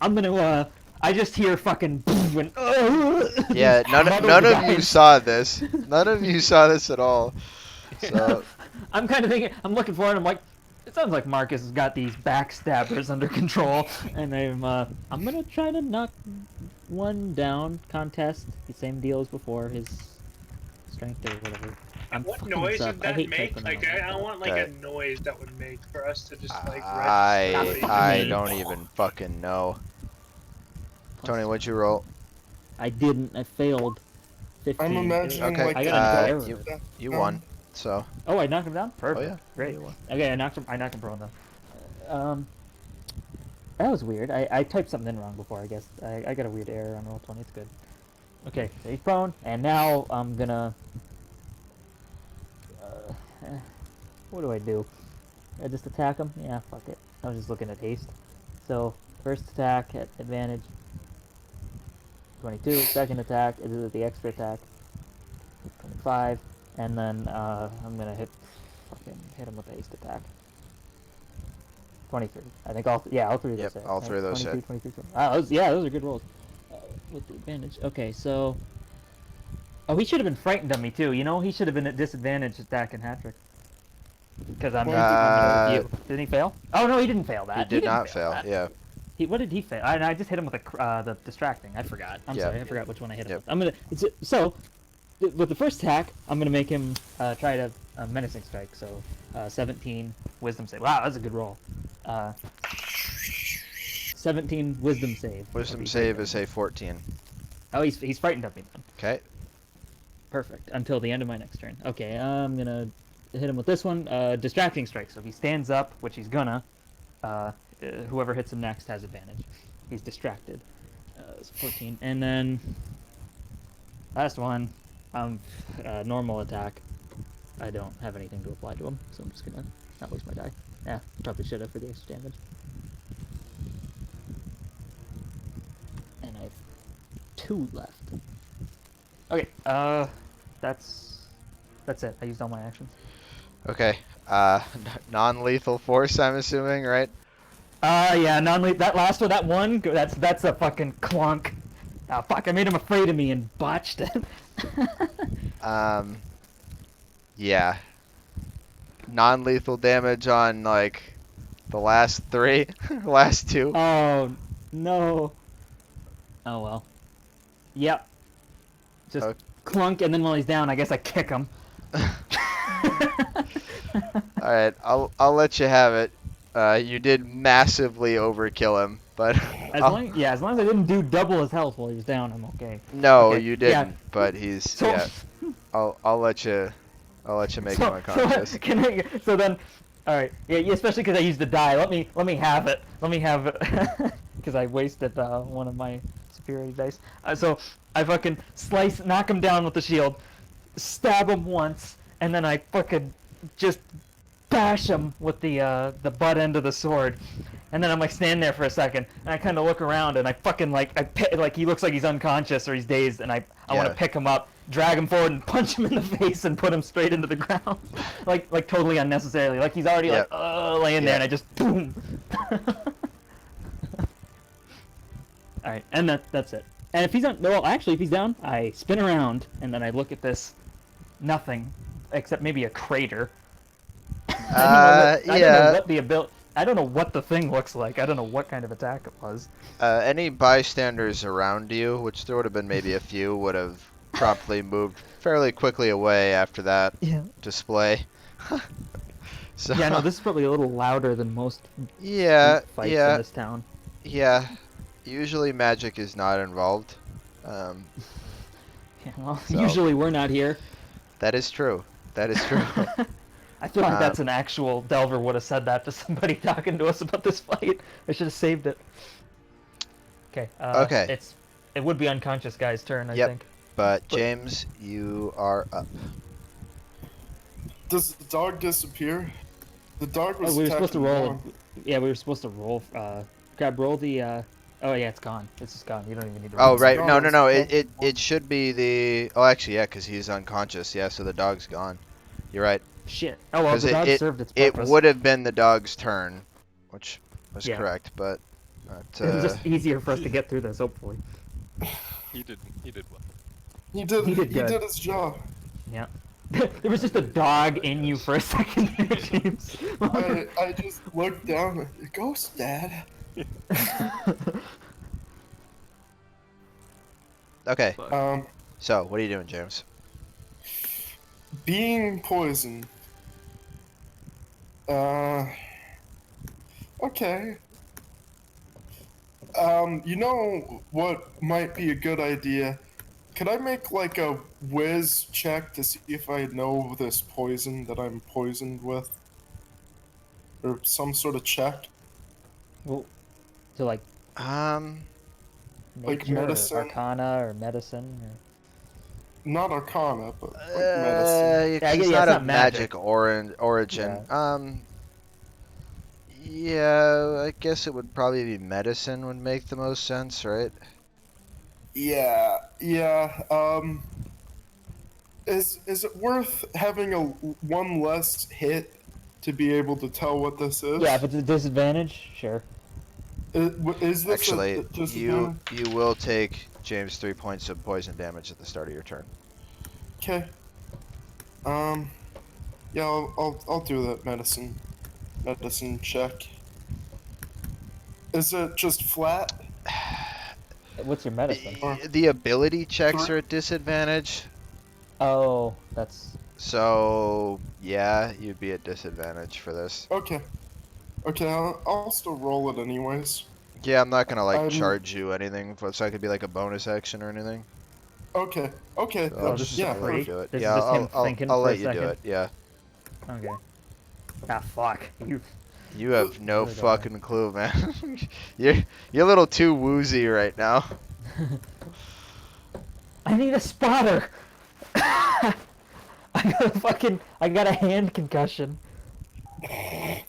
I'm gonna, I just hear fucking and, Yeah. None muddled of you guys. saw this. None of you saw this at all. So I'm kind of thinking, I'm looking for it, I'm like, it sounds like Marcus has got these backstabbers under control, and I'm gonna try to knock one down, contest, the same deal as before, his strength or whatever. I'm What fucking noise this up. would I that hate make? typing Like, it out I want like Okay. a noise that would make for us to just like I register. I don't even fucking know. Tony, what'd you roll? I didn't, I failed. 15. I'm imagining Okay, like I got a an death error. You won. So. Oh, I knocked him down? Oh Perfect. yeah. Great. You won. Okay, I knocked him prone though. That was weird. I typed something in wrong before, I guess. I got a weird error on Roll20, it's good. Okay, so he's prone, and now I'm gonna... what do I do? I just attack him? Yeah, fuck it. I was just looking at haste. So, first attack at advantage. 22, second attack is the extra attack. 25, and then I'm gonna hit him with a haste attack. 23. I think all three of those Yep, hit. all three of those 22, hit. 23, 20. Those are good rolls. With the advantage. Okay, so... Oh, he should have been frightened of me too. You know, he should have been at disadvantage attacking hat-trick. Because I'm with you. Didn't he fail? Oh no, he didn't fail that. He did didn't not fail. that. Yeah. What did he fail? I just hit him with the distracting. I forgot. I'm Yeah. sorry. I forgot which one I hit him Yep. with. I'm gonna. So, with the first attack, I'm gonna make him try to menacing strike. So, 17 wisdom save. Wow, that's a good roll. 17 wisdom save. Wisdom save is a 14. Oh, he's frightened of me then. Okay. Perfect. Until the end of my next turn. Okay, I'm gonna hit him with this one. Distracting strike. So if he stands up, which he's gonna, whoever hits him next has advantage. He's distracted. It's 14. And then last one, normal attack. I don't have anything to apply to him, so I'm just gonna not waste my die. Yeah, probably should have for the extra damage. And I have 2 left. Okay, that's it. I used all my actions. Okay. Non-lethal force, I'm assuming, right? Yeah, non-lethal. That last one, that one, that's a fucking clunk. Ah, fuck! I made him afraid of me and botched it. Yeah. Non-lethal damage on like the last 3, last 2. Oh no. Oh well. Yep. Just Okay. clunk, and then while he's down, I guess I kick him. All right, I'll let you have it. You did massively overkill him, but As long as I didn't do double his health while he was down, I'm okay. no, Okay, you yeah. didn't. But he's So, yeah. I'll let you make him unconscious. So then, all right, yeah, especially because I used the die. Let me have it. Let me have it, because I wasted one of my superiority dice. So I fucking knock him down with the shield, stab him once, and then I fucking just bash him with the butt end of the sword, And then I'm like standing there for a second, and I kind of look around, and I fucking like he looks like he's unconscious or he's dazed, and I want Yeah. to pick him up, drag him forward, and punch him in the face, and put him straight into the ground, like totally unnecessarily, like he's already Yep. laying there, Yep. and I just boom. All right, and that's it. And if he's on, well, actually, if he's down, I spin around, and then I look at this nothing, except maybe a crater. I don't know Yeah. what the I don't know what the thing looks like. I don't know what kind of attack it was. Any bystanders around you, which there would have been maybe a few, would have promptly moved fairly quickly away after that Yeah. display. So, Yeah, no, this is probably a little louder than most yeah, street fights in yeah, this town. yeah. Usually magic is not involved. Yeah, well, So- usually we're not here. That is true. That is true. I feel like that's an actual Delver would have said that to somebody talking to us about this fight. I should have saved it. Okay. Okay. It would be unconscious guy's turn, I Yep. think. But James, you are up. Does the dog disappear? The dog was. Oh, we were supposed to attacking roll. one. Yeah, we were supposed to roll. Roll the. Oh yeah, it's gone. It's just gone. You don't even need to. Oh, roll. right. gone, No, no, it's no. gone. It should be the. Oh, actually, yeah, because he's unconscious. Yeah, so the dog's gone. You're right. Shit. Oh well, 'Cause the dog it served its It purpose. would have been the dog's turn, which was Yeah. correct, but It was just easier for us to get through this, hopefully. He did well. He did. He He did good. did his job. Yeah. There was just a dog in you for a second there, James. I just looked down. Ghost Dad. okay. Um, So, what are you doing, James? being poisoned. Okay. You know what might be a good idea? Could I make like a whiz check to see if I know this poison that I'm poisoned with? Or some sort of check? Well, to like Um, Like nature medicine? or arcana or medicine. Or... Not Arcana, but like medicine. Yeah, it's yeah, not it's a not magic magic. origin. Yeah, I guess it would probably be medicine would make the most sense, right? Yeah. Is it worth having a one less hit to be able to tell what this is? Yeah, if it's a disadvantage, sure. Is this Actually, a disadvantage? you will take James 3 points of poison damage at the start of your turn. Okay. Yeah, I'll do that medicine check. Is it just flat? What's your medicine? The ability checks Three. are at disadvantage, Oh, that's so yeah, you'd be at disadvantage for this. Okay. Okay, I'll still roll it anyways. Yeah, I'm not gonna like I'm- charge you anything, so it could be like a bonus action or anything. Okay. Okay. So I'll this just is yeah. I'll let you free? do it. This is Yeah, just him thinking I'll for a let you do second? it. Yeah, okay. Ah, fuck. you have no Really don't fucking clue, man. you're a little too woozy right now. I need a spotter. I got a hand concussion. Okay.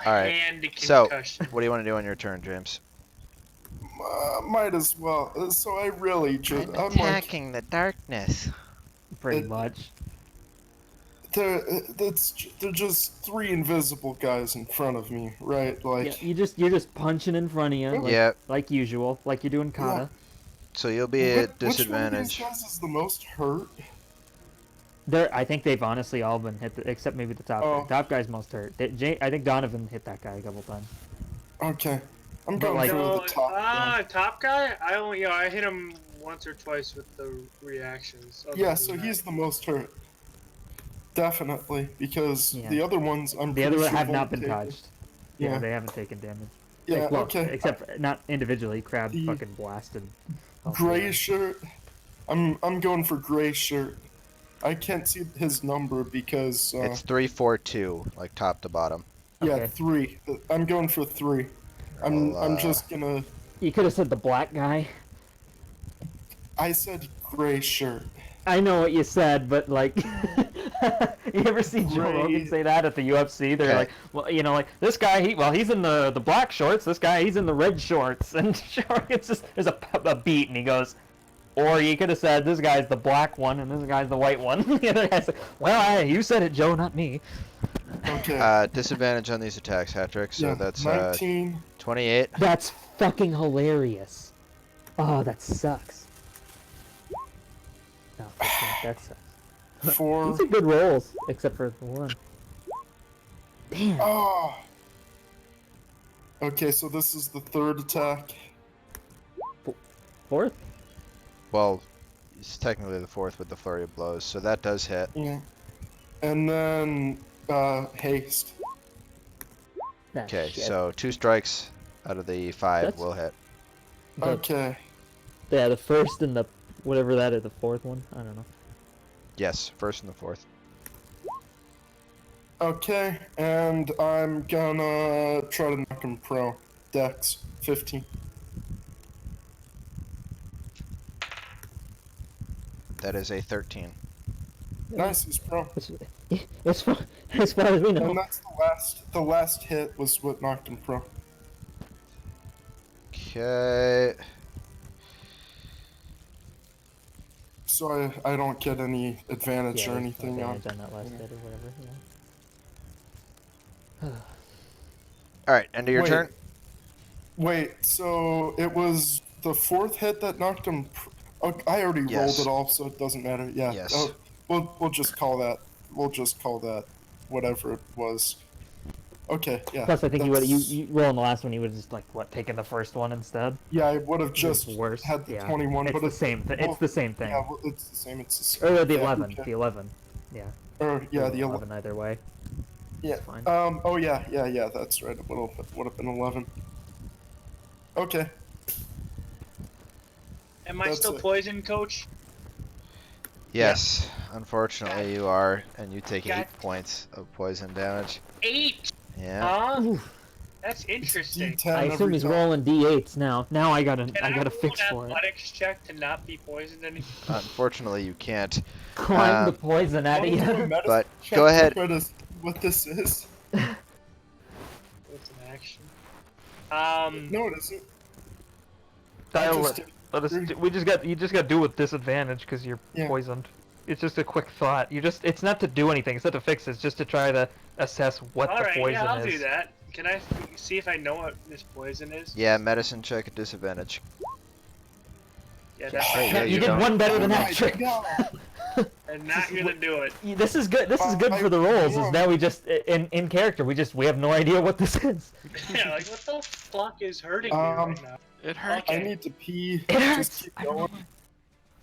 right, Hand so- concussion. What do you want to do on your turn, James? Might as well. So I really just I'm like the darkness. Pretty It- much. they're just three invisible guys in front of me, right? Like Yeah, you're just punching in front of you, like, Yeah, like usual, like you're doing kata. so you'll be at Which one of these disadvantage. guys is the most hurt? I think they've honestly all been hit, except maybe the top Oh. guy. Top guy's most hurt. I think Donovan hit that guy a couple times. Okay. I'm But, going like- for So, the top guy. top guy? I hit him once or twice with the reactions. Other Yeah, than so that. he's the most hurt. Definitely, because Yeah. the other ones I'm The pretty other sure have not won't been take it. touched. Yeah, Yeah. they haven't taken damage. Yeah, Well, okay. Except not individually. Crab The fucking blasted. all Gray three. shirt. I'm going for gray shirt. I can't see his number because It's 342, like top to bottom. yeah, Okay. 3. I'm going for 3. I'm I'll, just gonna. You could have said the black guy. I said gray shirt. I know what you said, but like, you ever see Joe Rogan Great. say that at the UFC? They're Okay. like, well, you know, like this guy, he's in the black shorts. This guy, he's in the red shorts, and it's just there's a beat, and he goes, or you could have said this guy's the black one, and this guy's the white one. The other guy's like, well, you said it, Joe, not me. Okay. Disadvantage on these attacks, Hattrick. So yeah. that's 19. 28. That's fucking hilarious. Oh, that sucks. No, 15, that sucks. 4. These are good rolls, except for the one. Damn. Oh. Okay, so this is the third attack. Fourth? Well, it's technically the fourth with the flurry of blows, so that does hit. Yeah. And then haste. Nah, Okay, shit. so 2 strikes out of the 5 That's- will hit. Okay. Yeah, the first and the whatever that is, the fourth one. I don't know. Yes, first and the fourth. Okay, and I'm gonna try to knock him pro. Dex 15. That is a 13. Nice, he's pro. As far as we know. And that's the last hit was what knocked him pro. Okay. So I don't get any advantage Yeah, or there's no anything on. advantage on that last hit or whatever. Yeah. Alright, end of your Wait. turn. Wait, so it was the fourth hit that knocked him. Oh, I already Yes. rolled it all, so it doesn't matter. Yeah. Yes. Oh, we'll just call that. We'll just call that whatever it was. Okay. Yeah. Plus, I think you would that's- you roll in the last one. You would have just like what taken the first one instead. Yeah, I would have just worse. had the Yeah. 21, It's but the it's same. well, It's the same thing. Yeah, well, it's the same. It's the same. Or the Yeah, 11. okay. The 11. Yeah. Or yeah, the 11 either way. Yeah. It's fine. Oh yeah. That's right. It would have been 11. Okay. Am I That's still it. poisoned, Coach? Yes, unfortunately you are, and you take God. 8 points of poison damage. 8. Yeah. Huh? Oof. That's interesting. D10 I assume every he's time. rolling d8s now. Now I gotta Can I gotta roll fix an for it. athletics check to not be poisoned anymore? Unfortunately you can't. Climb the poison out of Wanna do a you. medicine But check go to ahead. try to see what this is? What's an action? No, it isn't. Dial just it. did- You just got to do it with disadvantage because you're Yeah. poisoned. It's just a quick thought. It's not to do anything. It's not to fix it. It's just to try to assess what the Alright, poison yeah, I'll is. do that. Can I see if I know what this poison is? Yeah, medicine check at disadvantage. Yeah, that's Hey, Yeah, yeah, you you did don't. one better than Oh that my trick. God. I'm not gonna do it. This is good. This is good for the rolls. Is now we just in character. We have no idea what this is. Yeah, like what the fuck is hurting me right now? It hurts. I Okay. need to pee. It hurts. Just keep going.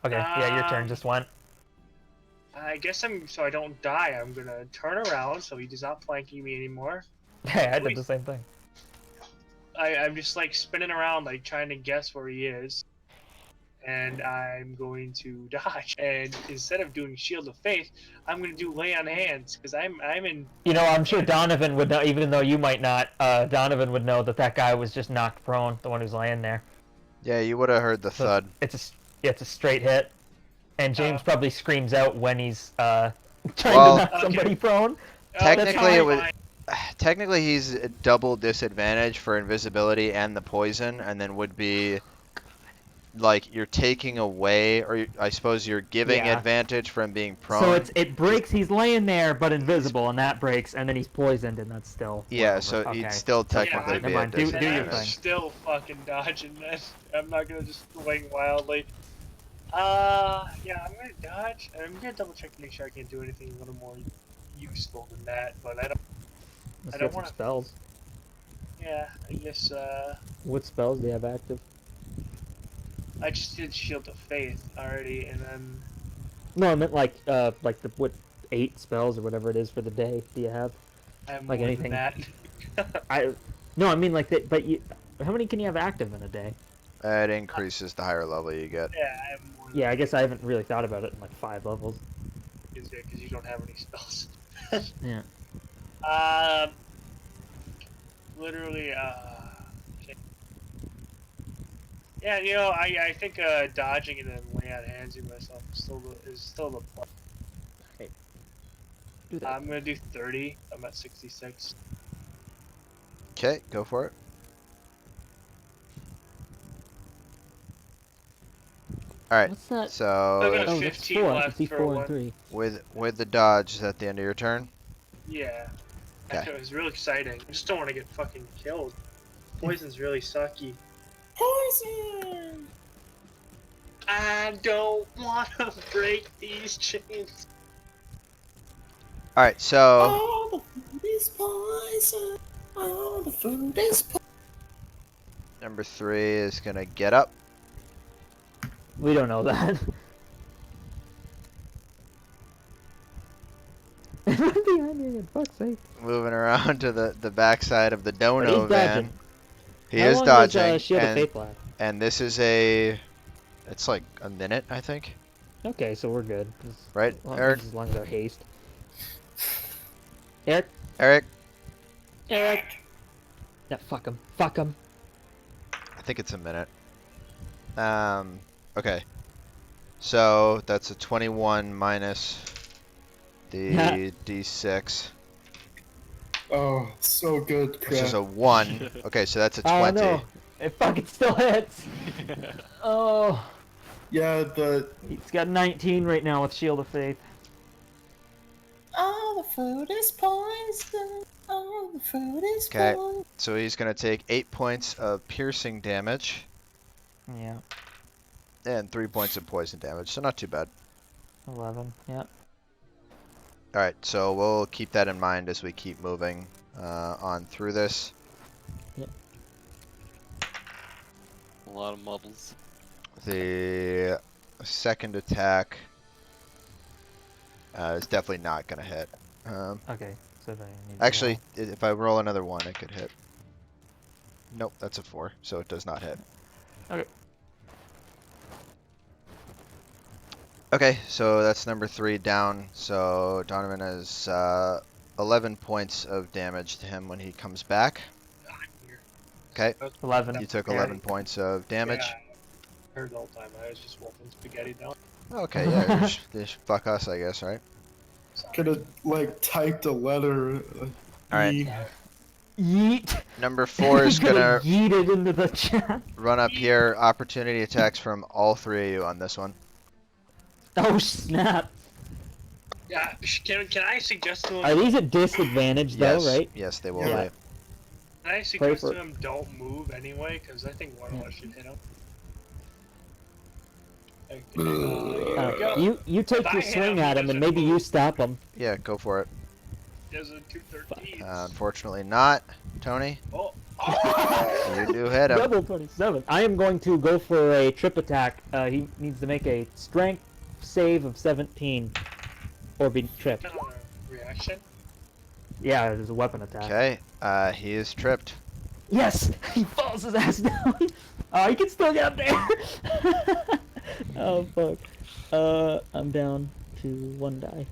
Okay, yeah, your turn Um, just went. I guess so I don't die. I'm gonna turn around so he does not flanking me anymore. Hey, I did the same thing. I'm just like spinning around, like trying to guess where he is, and I'm going to dodge. And instead of doing Shield of Faith, I'm gonna do Lay on Hands because I'm in. You know, I'm sure Donovan would know, even though you might not. Donovan would know that guy was just knocked prone, the one who's laying there. Yeah, you would have heard the So thud. it's a straight hit, and James Oh. probably screams out when he's trying Well- to knock somebody prone. Technically, it was. fine. Technically, he's a double disadvantage for invisibility and the poison, and then would be like you're taking away, or I suppose you're giving Yeah. advantage from being prone. So it breaks. He's laying there, but invisible, and that breaks, and then he's poisoned, and that's still. Yeah, whatever. so Okay. he'd still technically never be mind. a Do your And disadvantage. I'm thing. still fucking dodging this. I'm not gonna just swing wildly. Yeah, I'm gonna dodge. I'm gonna double check to make sure I can do anything a little more useful than that, but I don't. Let's I don't get some wanna- spells. Yeah, I guess. What spells do you have active? I just did Shield of Faith already, and then No, I meant like the what 8 spells or whatever it is for the day. Do you have? I have Like more anything. than that. No, I mean like that. But how many can you have active in a day? It increases the higher level you get. Yeah, I have more. Yeah, I guess I haven't really thought about it in like 5 levels. Because you don't have any spells. Yeah. Literally, okay. Yeah, I think dodging and then laying on hands you myself is still the plan. Do that. I'm gonna do 30. I'm at 66. Okay, go for it. All right. What's that? I've So got Oh, that's 15 4. I left can see for 4 and one. 3. with the dodge, is that the end of your turn? Yeah. Okay. It was really exciting. I just don't want to get fucking killed. Poison's really sucky. Poison! I don't want to break these chains. All right. So All the food is poison. All the food is poison. number 3 is gonna get up. We don't know that. Behind me, for fuck's sake. Moving around to the backside of the But dono he's van. dodging. He How is long dodging, does Shield of Faith last? and this is it's like a minute, I think. Okay, so we're good. Right, Eric? As long as our haste. Eric? Eric, Eric! Yeah, fuck him. Fuck him. I think it's a minute. Okay. So that's a 21 minus the d6, Oh, so good, which is crap. a 1. Okay, so that's a Oh 20. no. It fucking still hits. Oh. Yeah, He's got 19 right now with Shield of Faith. All the food is poison. All the food is Okay. poison. So he's gonna take 8 points of piercing damage Yeah. and 3 points of poison damage. So not too bad. 11. Yeah. All right, so we'll keep that in mind as we keep moving on through this. A lot of muddles. The second attack is definitely not gonna hit. Okay. So then I need to Actually, if I roll another 1, it could hit. Nope, that's a 4, so it does not hit. Okay. Okay, so that's number 3 down. So Donovan has 11 points of damage to him when he comes back. I'm here. Okay, 11. you took Yeah. 11 points of damage. Yeah, I heard the whole time. I was just wolfing spaghetti down. Okay, yeah, just fuck us, I guess, right? could have like typed a letter. Alright. E. Yeet. Number 4 is gonna yeeted into the chat. run up here. Opportunity attacks from all 3 of you on this one. Oh snap. Yeah, can I suggest to him? Are these at disadvantage though, Yes, right? yes, they will Yeah. be. Can I suggest for- to him don't move anyway? Because I think one of us should hit him. Okay, here we go. You take If I your hit swing him, at he him and doesn't maybe you stop him. Yeah, go for it. There's a 213. Unfortunately not, Tony. Oh. You do hit him. Double 27. I am going to go for a trip attack. He needs to make a strength save of 17 or be tripped. Reaction? Yeah, it is a weapon attack. Okay, he is tripped. Yes! He falls his ass down! Oh, he can still get up there! Oh, fuck. I'm down to 1 die.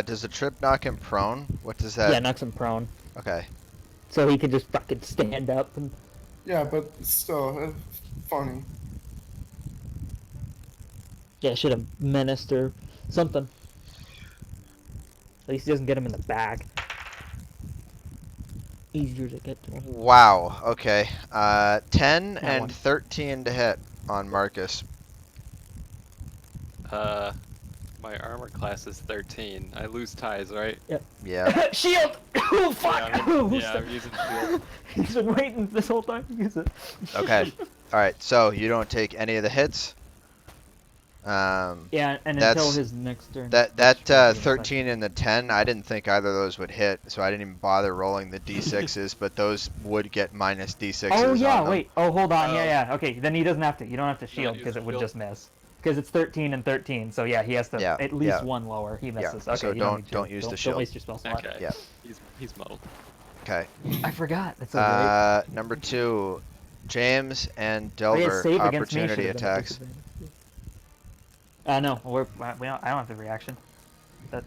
Does the trip knock him prone? What does that? Yeah, knocks him prone. Okay. So he can just fucking stand up and... Yeah, but still, funny. Yeah, should have menaced or something. At least he doesn't get him in the back. Easier to get to him. Wow. Okay. 10 That and one. 13 to hit on Marcus. My armor class is 13. I lose ties, right? Yeah. Shield! Oh, fuck! Yeah, I'm using shield. He's been waiting this whole time to use it. Okay. All right. So you don't take any of the hits. Yeah, and That's- until his next turn. That That's true, 13 and the 10, I didn't think either of those would hit, so I didn't even bother rolling the d6s. But those would get minus d6s. Oh on yeah, them. wait. Oh, hold on. Oh. Yeah. Okay, then he doesn't have to. You don't have to shield use because it would shield. just miss. Because it's 13 and 13. So yeah, he has to Yeah, at least yeah. one lower. He misses. so Okay, you don't- need to. don't use the Don't shield. waste your spell slot. Okay. Yeah. He's muddled. Okay. I forgot. That's okay. Number 2, James and Oh, yeah, Delver, save against me opportunity should've been at attacks. disadvantage. No, I don't have the reaction. Yeah.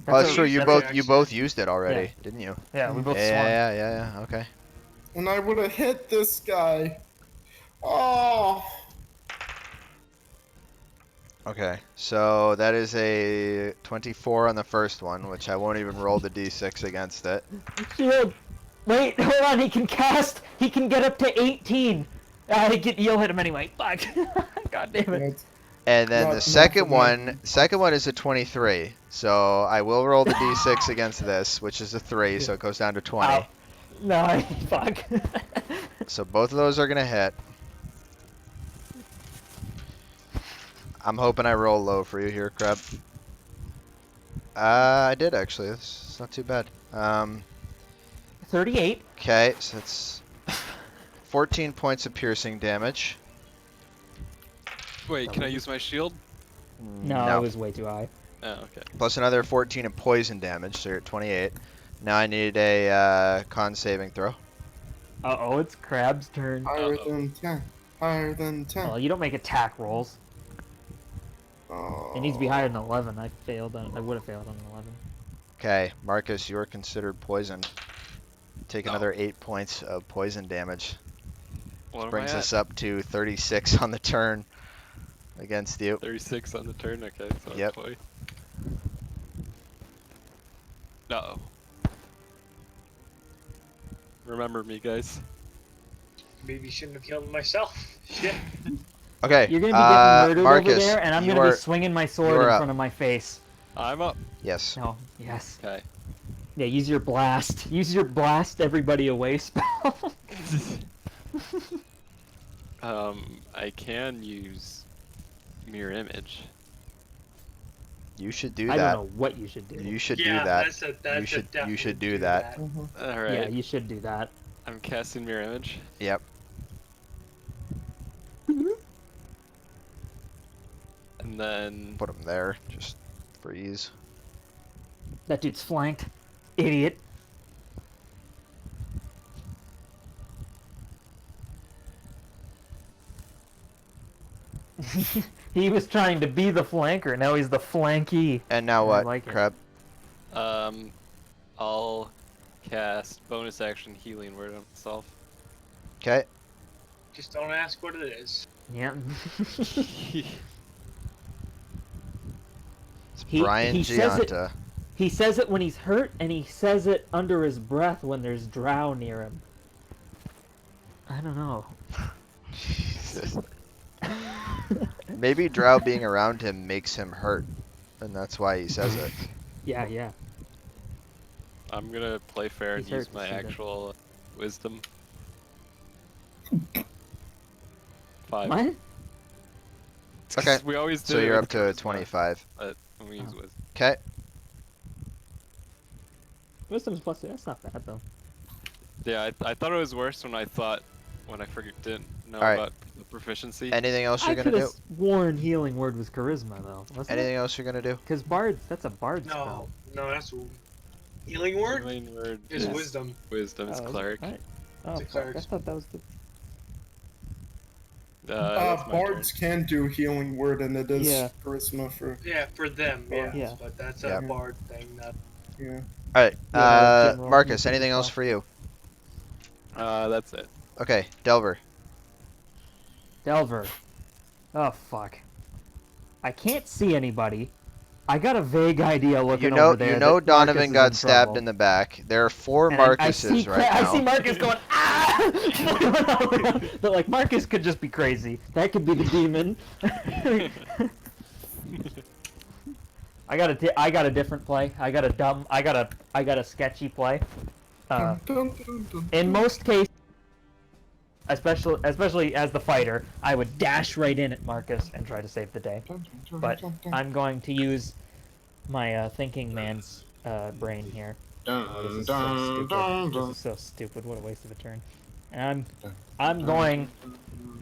Oh, that's a- true. You that's both a- you both used it already, Yeah. didn't you? Yeah, we both swung. Yeah. Okay. and I would have hit this guy. Oh. Okay, so that is a 24 on the first one, which I won't even roll the d6 against it. Shield. Wait, hold on. He can cast. He can get up to 18. You'll hit him anyway. Fuck. God damn it. That's And then Not- the not second for my- second one is a 23. So I will roll the d6 against this, which is a 3, so it goes down to 20. Ow. No, fuck. So both of those are gonna hit. I'm hoping I roll low for you here, Crab. I did actually. It's not too bad. 38. Okay, so that's 14 points of piercing damage. Wait, can I use my shield? No, it was way too high. Oh, okay. Plus another 14 in poison damage, so you're at 28. Now I need a con saving throw. Uh-oh, it's Crab's turn. higher than 10. Higher than 10. Well, you don't make attack rolls. Oh. It needs to be higher than 11. I failed on. I would have failed on 11. Okay, Marcus, you are considered poisoned. Take Oh. another 8 points of poison damage. What am Brings I us at? up to 36 on the turn against you. 36 on the turn. Okay, so Yep. Boy. Uh-oh. Remember me, guys. Maybe shouldn't have killed myself. Shit. Okay, You're gonna be getting murdered Marcus, over there, and I'm you gonna are- be swinging my you sword are in up. front of my face. I'm up. Yes. No, yes. Okay. Yeah, use your blast. Use your blast everybody away spell. I can use mirror image. You should do I that. don't know what you should do. You should Yeah, do that. that's You should- you definitely should do that. Alright. Yeah, you should do that. I'm casting mirror image. Yep. And then Put him there, just for ease. That dude's flanked. Idiot. He was trying to be the flanker, now he's the flanky. And now I what, like it. Crab? I'll cast bonus action healing word on myself. Okay. Just don't ask what it is. Yeah. It's He- Brian he says it- Gianta. He says it when he's hurt, and he says it under his breath when there's drow near him. I don't know. Jesus. Maybe Drow being around him makes him hurt, and that's why he says it. Yeah, yeah. I'm gonna play fair and He's use hurt, my see that. actual wisdom. 5. What? Okay, We always do. So it you're with up to charisma, 25. But when we use Oh. wisdom. Okay. Wisdom's plus 2. That's not bad, though. Yeah, I thought it was worse when I didn't know Alright. about the proficiency. Anything else I you're gonna could do? have sworn healing word was charisma, though. Wasn't Anything else you're gonna do? Because bards, that's a bard No, spell. no, that's healing word Healing word is Yeah. wisdom. Wisdom is Oh, cleric. right. Oh, It's a fuck, I cleric's- thought that was the... That's my Bards turn. can do healing word, and it is Yeah. charisma for Yeah, for them, yeah. Yeah. But that's Yeah. a bard thing. Not... yeah. Alright, Yeah, general Marcus, usage anything as else well. for you? That's it. Okay, Delver. Delver. Oh, fuck. I can't see anybody. I got a vague idea looking over there. You know that Donovan Marcus is got in stabbed trouble. in the back. There are 4 And I Marcuses see right I now. see Marcus going, ah! But, like, Marcus could just be crazy. That could be the demon. I got a different play. I got a sketchy play. Dun, dun, dun, dun, In dun. most cases, especially as the fighter, I would dash right in at Marcus and try to save the day. Dun, dun, But dun, dun, I'm going to use my thinking man's brain here. Oh, this is so stupid. This is so stupid. What a waste of a turn. And I'm going.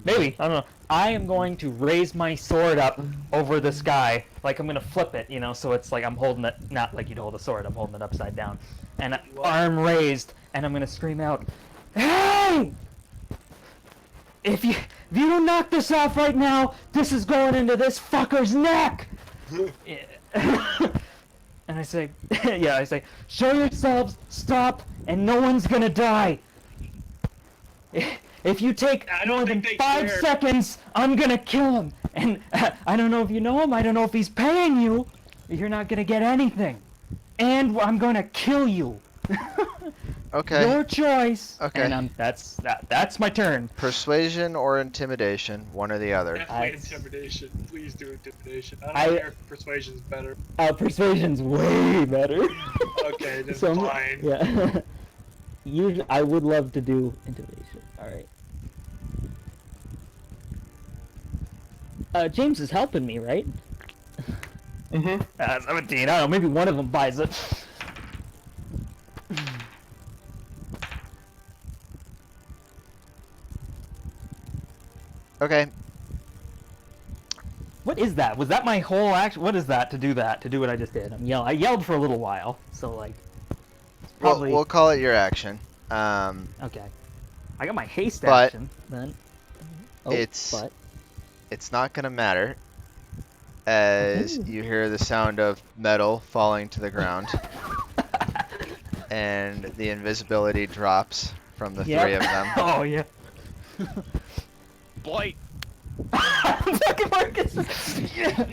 Maybe I don't know. I am going to raise my sword up over the sky, like I'm gonna flip it, you know, so it's like I'm holding it, not like you'd hold a sword. I'm holding it upside down, and arm raised, and I'm gonna scream out, "Hey! If you don't knock this off right now, this is going into this fucker's neck." And I say, yeah, I say, "Show yourselves, stop, and no one's gonna die." If you take I don't more than think they 5 care. seconds, I'm gonna kill him. And I don't know if you know him. I don't know if he's paying you. You're not gonna get anything. And I'm gonna kill you. Okay. Your choice. Okay. And that's my turn. Persuasion or intimidation, one or the other. Definitely I- intimidation. Please do intimidation. I I- don't care if persuasion's better. Persuasion's way better. Okay, then So I'm- fine. Yeah. Usually, I would love to do intimidation. All right. James is helping me, right? Mm-hmm. 17. I don't know. Maybe one of them buys it. Okay. What is that? Was that my whole action? What is that to do that? To do what I just did? I yelled for a little while, so like. It's probably We'll call it your action. okay. I got my haste But- action then. Oh, it's not gonna matter as you hear the sound of metal falling to the ground and the invisibility drops from the Yep. three of them. Oh yeah. Blight. Fucking Marcus. Yes.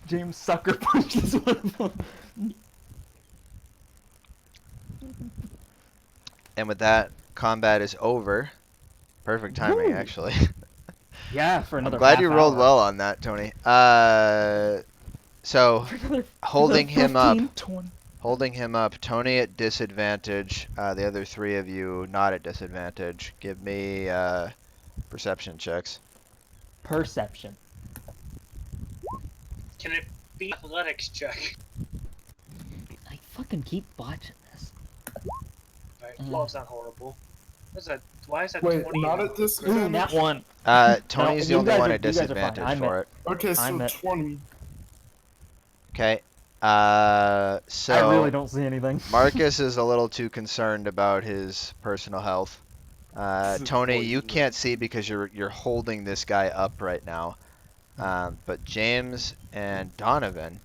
James sucker punches one of them. And with that, combat is over. Perfect timing, Woo. actually. Yeah, for I'm another. glad half you rolled hour. well on that, Tony. So For another- holding him up. 15, 20. Holding him up, Tony at disadvantage, the other three of you not at disadvantage. Give me perception checks. Perception. Can it be athletics check? I fucking keep botching this. Right. Mm. Well, it's not horrible. What's that? Why is that Wait, 20? not now? at this. Ooh, that one. Tony's the you only guys one are- at you guys are fine. disadvantage I'm for at- it. Okay, so I'm at- 20. Okay. I So really don't see anything. Marcus is a little too concerned about his personal health. This is Tony, you poison. can't see because you're holding this guy up right now. But James and Donovan,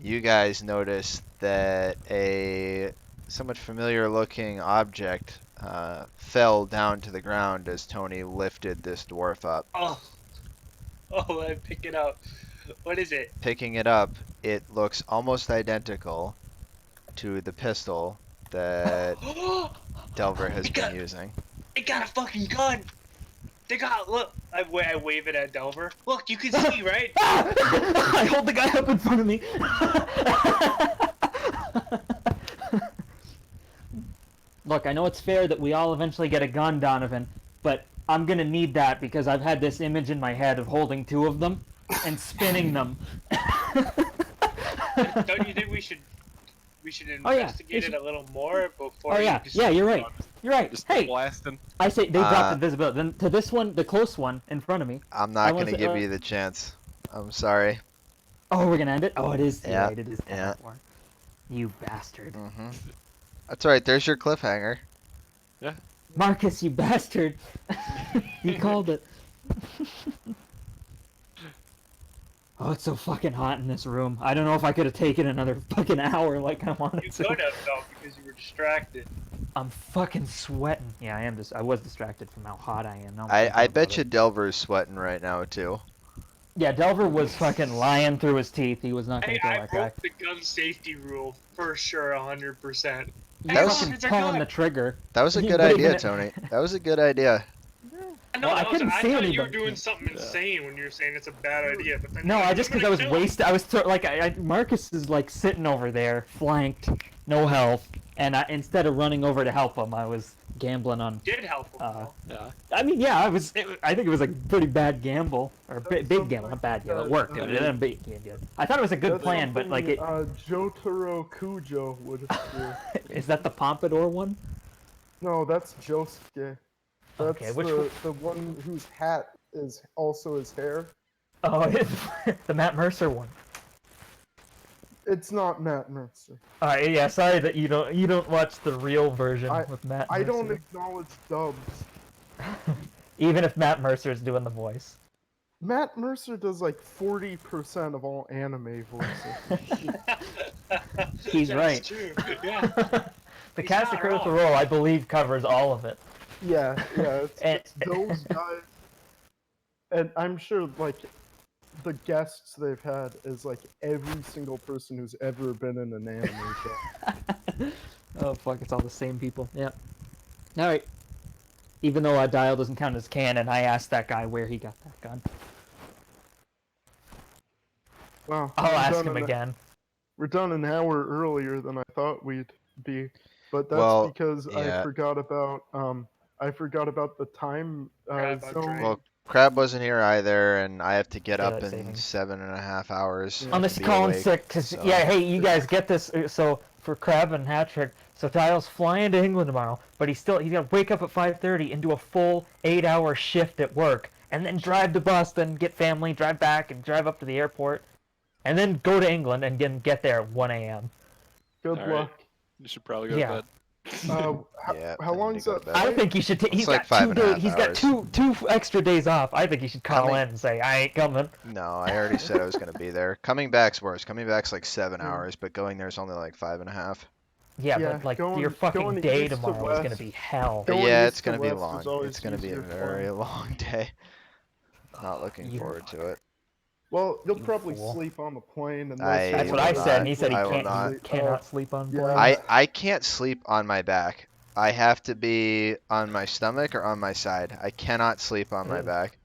you guys notice that a somewhat familiar looking object fell down to the ground as Tony lifted this dwarf up. Oh. Oh, I pick it up. What is it? Picking it up, it looks almost identical to the pistol that Delver has been using. It got a fucking gun. They got look. I wave it at Delver. Look, you can see, right? I hold the guy up in front of me. Look, I know it's fair that we all eventually get a gun, Donovan, but I'm gonna need that because I've had this image in my head of holding two of them and spinning them. Don't you think we should Oh, yeah. investigate it a little more before? Oh yeah, yeah, you're right. You're right. Just Hey, blasting. I say they dropped invisibility. Then to this one, the close one in front of me. I'm I not wanna gonna say- give you the chance. I'm sorry. Oh, we're gonna end it. Oh, it is. Yeah, Right, it is. yeah. that one. You bastard, That's alright, there's your cliffhanger. Marcus! You bastard! You called it. Oh, it's so fucking hot in this room. I don't know if I could have taken another fucking hour like I wanted You to. could have though because you were distracted. I'm fucking sweating. Yeah, I am. I was distracted from how hot I am. Now I'm I thinking bet about you it. Delver's sweating right now too. Yeah, Delver was fucking lying through his teeth. He was not gonna kill I that guy. broke the gun safety rule for sure, 100%. He That was was- fucking It's a pulling gun. the trigger. That was a He good waving idea, it. Tony. That was a good idea. I know. Well, I I couldn't thought see you were anything. doing something insane when you were saying it's a bad idea. But then No, you're I like, just "I'm because I was gonna kill him." wasted. I was Marcus is like sitting over there, flanked, no health, and instead of running over to help him, I was gambling on. Did help him. though. Yeah. I mean, yeah, I think it was a pretty bad gamble, or big gamble, not bad gamble. It worked. It didn't beat good. I thought it was a good That's plan, but like it. Jotaro Kujo would do. Is that the Pompadour one? No, that's Josuke. That's Okay, which the one whose hat is also his hair. Oh, it's the Matt Mercer one. It's not Matt Mercer. Yeah, sorry that you don't watch the real version with Matt. I don't Mercer. acknowledge dubs. Even if Matt Mercer is doing the voice. Matt Mercer does like 40% of all anime voices. He's That's right. True. Yeah. The He's cast not of Critical wrong. Role, I believe, covers all of it. Yeah, it's, And- it's those guys, and I'm sure like the guests they've had is like every single person who's ever been in an anime show. Oh fuck, it's all the same people. Yeah. Alright. Even though our dial doesn't count as canon, I asked that guy where he got that gun. Wow, I'll we're ask done him an- again. We're done an hour earlier than I thought we'd be, but that's Well, because yeah. I forgot about the time Crab zone. upgrade. Well, Crab wasn't here either, and I have to get up Daylight in savings. 7.5 hours. Yeah. to Unless be Colin's awake, sick, because, so- yeah, hey, you guys get this. So, for Crab and Hattrick, so Dial's flying to England tomorrow, but he's got to wake up at 5:30 and do a full 8-hour shift at work, and then drive to Boston, get family, drive back, and drive up to the airport, and then go to England and then get there at 1 a.m. Good All right. luck. You should probably go Yeah. to bed. Yeah, how I need long to is go that to bed. I flight? think he should. He's It's like got 2 5.5 days. He's got hours. two extra days off. I think he should call Coming- in and say, "I ain't coming." No, I already said I was gonna be there. Coming back's worse. Coming back's like 7 Yeah. hours, but going there's only like 5.5. Yeah, Yeah, but like going- your fucking going day east to tomorrow is gonna west. be hell. Going Yeah, east it's to gonna be west is long. always It's gonna be a easier very flying. long day. Not looking You forward to it. Well, you'll You probably fool. sleep on the plane. And That's what I will said, not. and he said he I will can't. not. He cannot sleep on yeah. planes. I can't sleep on my back. I have to be on my stomach or on my side. I cannot sleep on my Ew. back.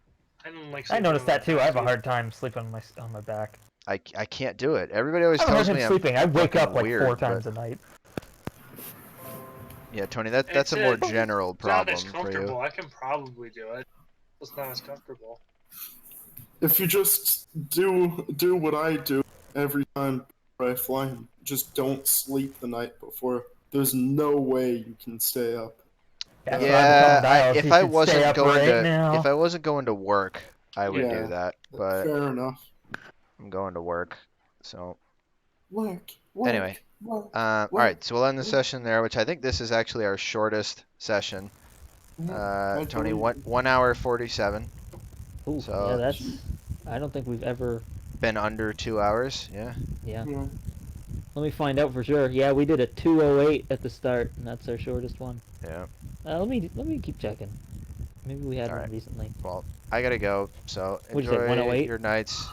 I don't like. I sleeping noticed on that my too. I back have a either. hard time sleeping on my back. I can't do it. Everybody always I have a hard tells time me I'm sleeping. I wake fucking up like weird, 4 but- times a night. Yeah, Tony, that's a more general It's not problem as for comfortable. you. I can probably do it. It's not as comfortable. If you just do what I do every time I fly, just don't sleep the night before. There's no way you can stay up. That's what I'm Yeah, telling Dials. if He I should stay wasn't up going right to now. if I wasn't going to work, I would Yeah. do that. But Fair enough. I'm going to work, so Work. Anyway, Work. all right. So we'll end the session there, which I think this is actually our shortest session. Tony, 1 hour 47. Ooh, So- yeah, that's. I don't think we've ever. Been under 2 hours. Yeah. Yeah. Yeah. Let me find out for sure. Yeah, we did a 2:08 at the start, and that's our shortest one. Yeah. Let me keep checking. Maybe we had All one right. recently. Well, I gotta go. So What'd you say, enjoy 108? your nights.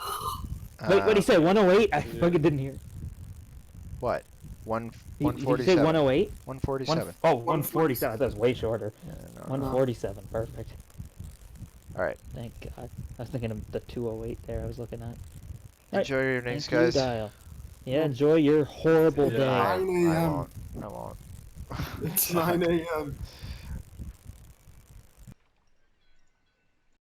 Wait, what did he say? 108? I Yeah. fucking didn't hear. What? Did you say 147. 108? 147. Oh, 147. I thought it was way shorter. Yeah, no, no. 147. Perfect. All right. Thank God. I was thinking of the 208 there I was looking at. Right. Enjoy your evenings, Thank you, guys. Dial. Yeah, enjoy your horrible Yeah. day. I 9 a.m. won't. I won't. It's 9 a.m.